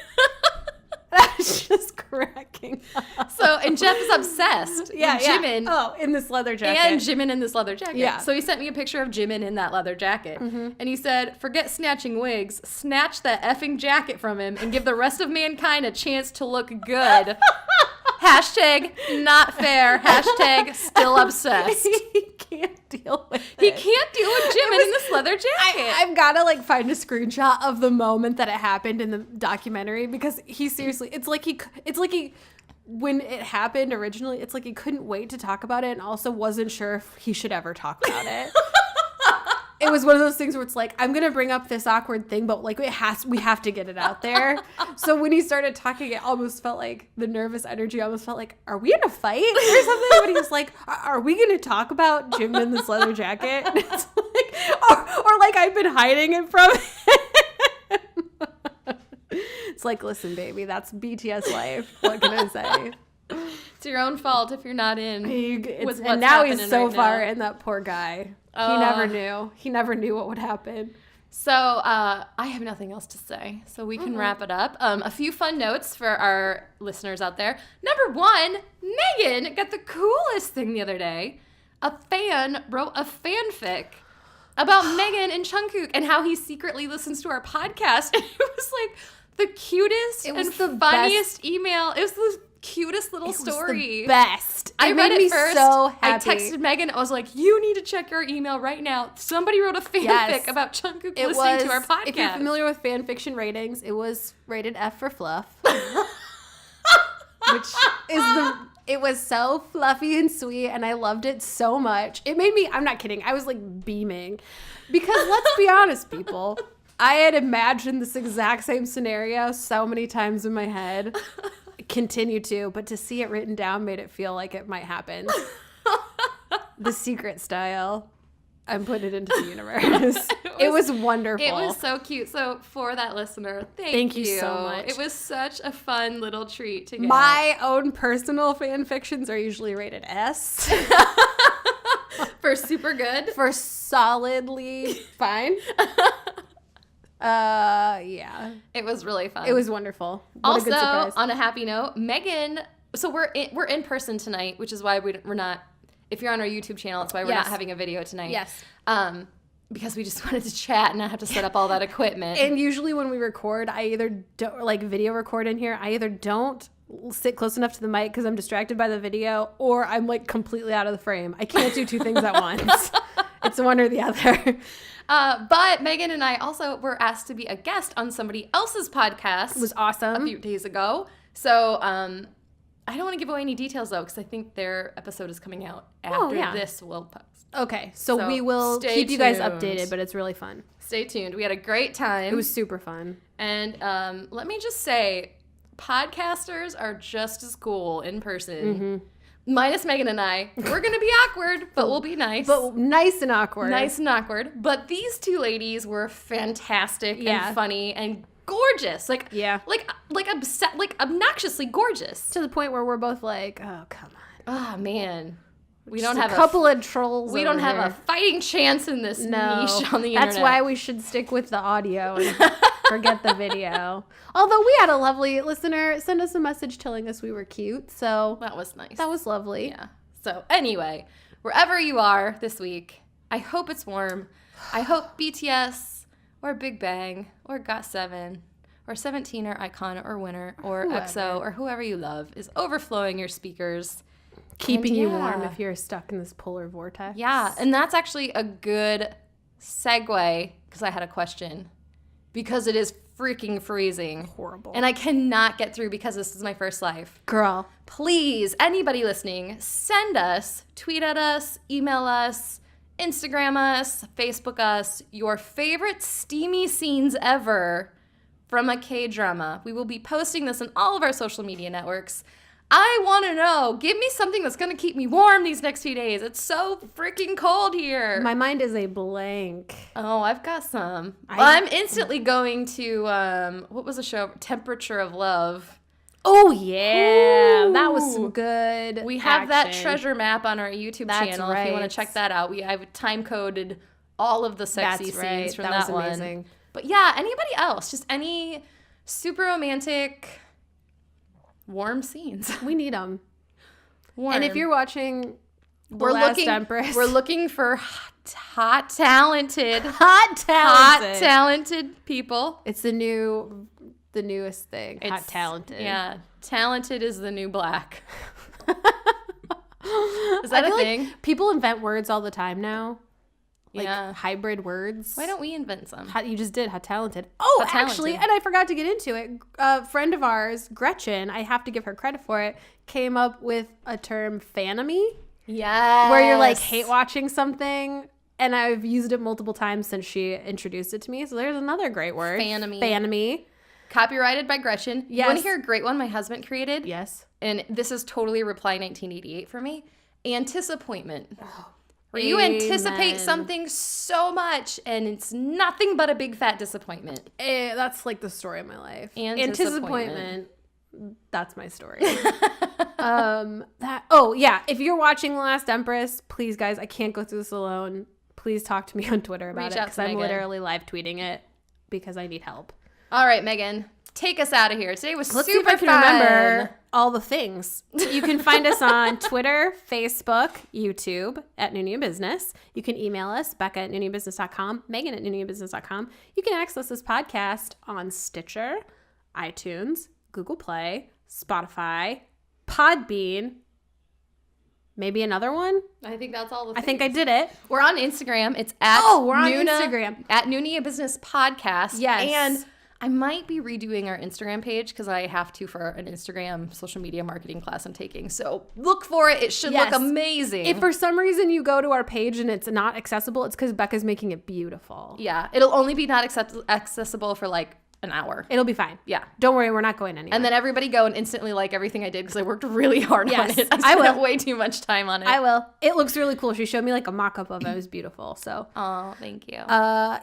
That's just cracking up. So, and Jeff is obsessed with Jimin. Oh, in this leather jacket. And Jimin in this leather jacket. Yeah. So he sent me a picture of Jimin in that leather jacket. And he said, forget snatching wigs, snatch that effing jacket from him and give the rest of mankind a chance to look good. Hashtag not fair. Hashtag still obsessed. He can't deal with it. He can't deal with Jimin in this leather jacket. I've got to find a screenshot of the moment that it happened in the documentary because he seriously, it's like he, when it happened originally, it's like he couldn't wait to talk about it and also wasn't sure if he should ever talk about it. It was one of those things where it's like, I'm going to bring up this awkward thing, but we have to get it out there. So when he started talking, it almost felt like the nervous energy almost felt like, are we in a fight or something? But he was like, are we going to talk about Jim in this leather jacket? And it's like, or like I've been hiding it from him. It's like, listen, baby, that's BTS life. What can I say? It's your own fault if you're not in. And now he's so far in, that poor guy. He never knew. He never knew what would happen. So I have nothing else to say, so we can wrap it up. A few fun notes for our listeners out there. Number one, Megan got the coolest thing the other day. A fan wrote a fanfic about Megan and Jungkook and how he secretly listens to our podcast. And it was like the cutest and the funniest email. It was the cutest little story. Was the best. I read it first. So happy. I texted Megan. I was like, you need to check your email right now. Somebody wrote a fanfic about Jungkook listening to our podcast. If you're familiar with fan fiction ratings, it was rated F for fluff. Which is it was so fluffy and sweet and I loved it so much. It made me, I'm not kidding, I was like beaming. Because let's be honest, people, I had imagined this exact same scenario so many times in my head. Continue to, but to see it written down made it feel like it might happen. The secret style. I'm putting it into the universe. It was wonderful. It was so cute. So for that listener, thank you so much. It was such a fun little treat to get. My own personal fan fictions are usually rated S. For super good? For solidly fine. Yeah. It was really fun. It was wonderful. What also, a good surprise. on a happy note, Megan, so we're in person tonight, which is why we're not, if you're on our YouTube channel, that's why we're not having a video tonight. Yes. Because we just wanted to chat and not have to set up all that equipment. And usually when we record, I either don't, like video record in here, I either don't sit close enough to the mic because I'm distracted by the video, or I'm like completely out of the frame. I can't do two things at once. It's one or the other. But Megan and I also were asked to be a guest on somebody else's podcast. It was awesome. A few days ago. So I don't want to give away any details though, because I think their episode is coming out after this will post. Okay, so we will keep you guys updated, but it's really fun. Stay tuned. We had a great time. It was super fun. And let me just say, podcasters are just as cool in person. Mm-hmm. Minus Megan and I. We're going to be awkward, but we'll be nice. But nice and awkward. Nice and awkward. But these two ladies were fantastic and funny and gorgeous. Like obnoxiously gorgeous. To the point where we're both like, oh, come on. Oh, man. We Just don't have a couple of trolls. We don't have a fighting chance in this niche on the internet. That's why we should stick with the audio and forget the video. Although we had a lovely listener send us a message telling us we were cute, so that was nice. That was lovely. Yeah. So anyway, wherever you are this week, I hope it's warm. I hope BTS or Big Bang or GOT7 or 17 or Icon or Winner or EXO or whoever you love is overflowing your speakers. Keeping you warm if you're stuck in this polar vortex. Yeah, and that's actually a good segue because I had a question. Because it is freaking freezing. Horrible. And I cannot get through because this is my first live. Girl. Please, anybody listening, send us, tweet at us, email us, Instagram us, Facebook us, your favorite steamy scenes ever from a K-drama. We will be posting this on all of our social media networks. I want to know. Give me something that's going to keep me warm these next few days. It's so freaking cold here. My mind is a blank. Oh, I've got some. I'm instantly going to, what was the show? Temperature of Love. Oh, yeah. Ooh. That was some good We have that treasure map on our YouTube channel if you want to check that out. I've time-coded all of the sexy scenes from that one. Amazing. But yeah, anybody else? Just any super romantic... warm scenes. We need them. Warm. And if you're watching The Last Empress, we're looking for hot, talented people. It's the newest thing. Hot talented. Yeah, talented is the new black. Is that a thing? Like people invent words all the time now. Like hybrid words. Why don't we invent some? You just did. How talented. Oh, How talented. Actually, and I forgot to get into it. A friend of ours, Gretchen, I have to give her credit for it, came up with a term, fanemy. Yes. Where you're like hate watching something. And I've used it multiple times since she introduced it to me. So there's another great word. Fanemy. Fanemy. Copyrighted by Gretchen. Yes. You want to hear a great one my husband created? Yes. And this is totally Reply 1988 for me. Anticippointment. Oh. Where you anticipate something so much and it's nothing but a big fat disappointment. That's like the story of my life. Disappointment. That's my story. If you're watching The Last Empress, please guys, I can't go through this alone. Please talk to me on Twitter about it because I'm literally live tweeting it because I need help. All right, Megan. Take us out of here. Today was Let's super see if I can fun. remember all the things. You can find us on Twitter, Facebook, YouTube at Noona Ya Business. You can email us, Becca at NoonaYaBusiness.com, Megan at NoonaYaBusiness.com. You can access this podcast on Stitcher, iTunes, Google Play, Spotify, Podbean, maybe another one. I think that's all the things. I think I did it. We're on Instagram. It's at Instagram. At Noona Ya Business Podcast. Yes. And I might be redoing our Instagram page because I have to for an Instagram social media marketing class I'm taking. So look for it. It should look amazing. If for some reason you go to our page and it's not accessible, it's because Becca's making it beautiful. Yeah. It'll only be not accessible for like an hour. It'll be fine. Yeah. Don't worry, we're not going anywhere. And then everybody go and instantly like everything I did because I worked really hard on it. I spent will. way too much time on it. I will. It looks really cool. She showed me like a mock-up of it. It was beautiful. So, oh, thank you.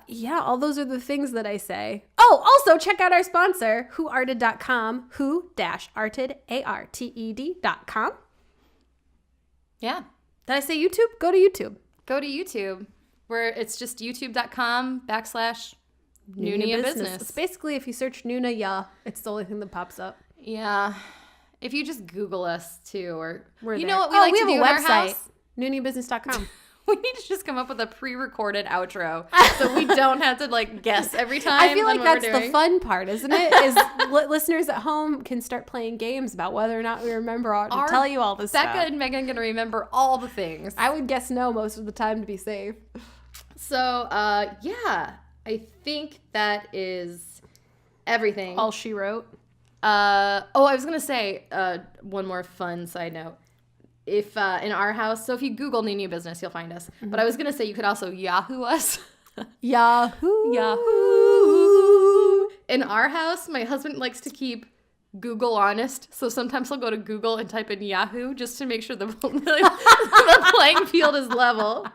yeah, all those are the things that I say. Oh, also check out our sponsor, whoarted.com, who-arted, ARTED.com. Yeah. Did I say YouTube? Go to YouTube. Go to YouTube, where it's just youtube.com/Noona Ya Business. It's basically, if you search Noona Ya, it's the only thing that pops up. Yeah. If you just Google us, too, or... We're you there. know what we like to do in our have a website, house? NoonaYaBusiness.com. We need to just come up with a pre-recorded outro so we don't have to, like, guess every time. I feel like that's the fun part, isn't it? Is listeners at home can start playing games about whether or not we remember to tell you all this Becca stuff. and Megan are going to remember all the things. I would guess no most of the time to be safe. So, yeah, I think that is everything. All she wrote. I was going to say one more fun side note. If in our house, so if you Google Noona Ya Business, you'll find us. Mm-hmm. But I was going to say you could also Yahoo us. Yahoo. Yahoo. In our house, my husband likes to keep Google honest. So sometimes he'll go to Google and type in Yahoo just to make sure the playing field is level.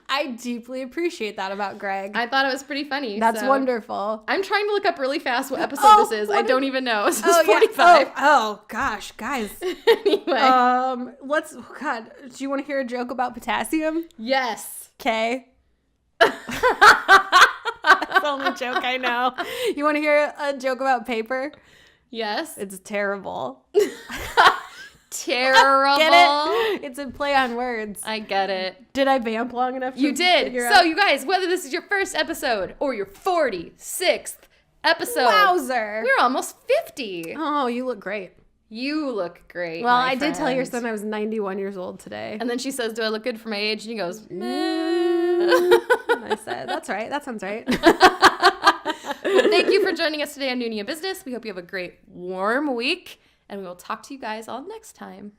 I deeply appreciate that about Greg. I thought it was pretty funny. That's wonderful. I'm trying to look up really fast what episode this is. I don't even know. This is 45. Yeah. Oh, gosh, guys. Anyway. God, do you want to hear a joke about potassium? Yes. Okay. That's the only joke I know. You want to hear a joke about paper? Yes. It's terrible. Terrible. Get it? It's a play on words. I get it. Did I vamp long enough to You did. figure So, out? you guys, whether this is your first episode or your 46th episode. Wowzer. We're almost 50. Oh, you look great. You look great. Well, my I did tell your friend. son I was 91 years old today. And then she says, do I look good for my age? And he goes, And I said, that's right. That sounds right. Thank you for joining us today on Noona Ya Business. We hope you have a great, warm week. And we will talk to you guys all next time.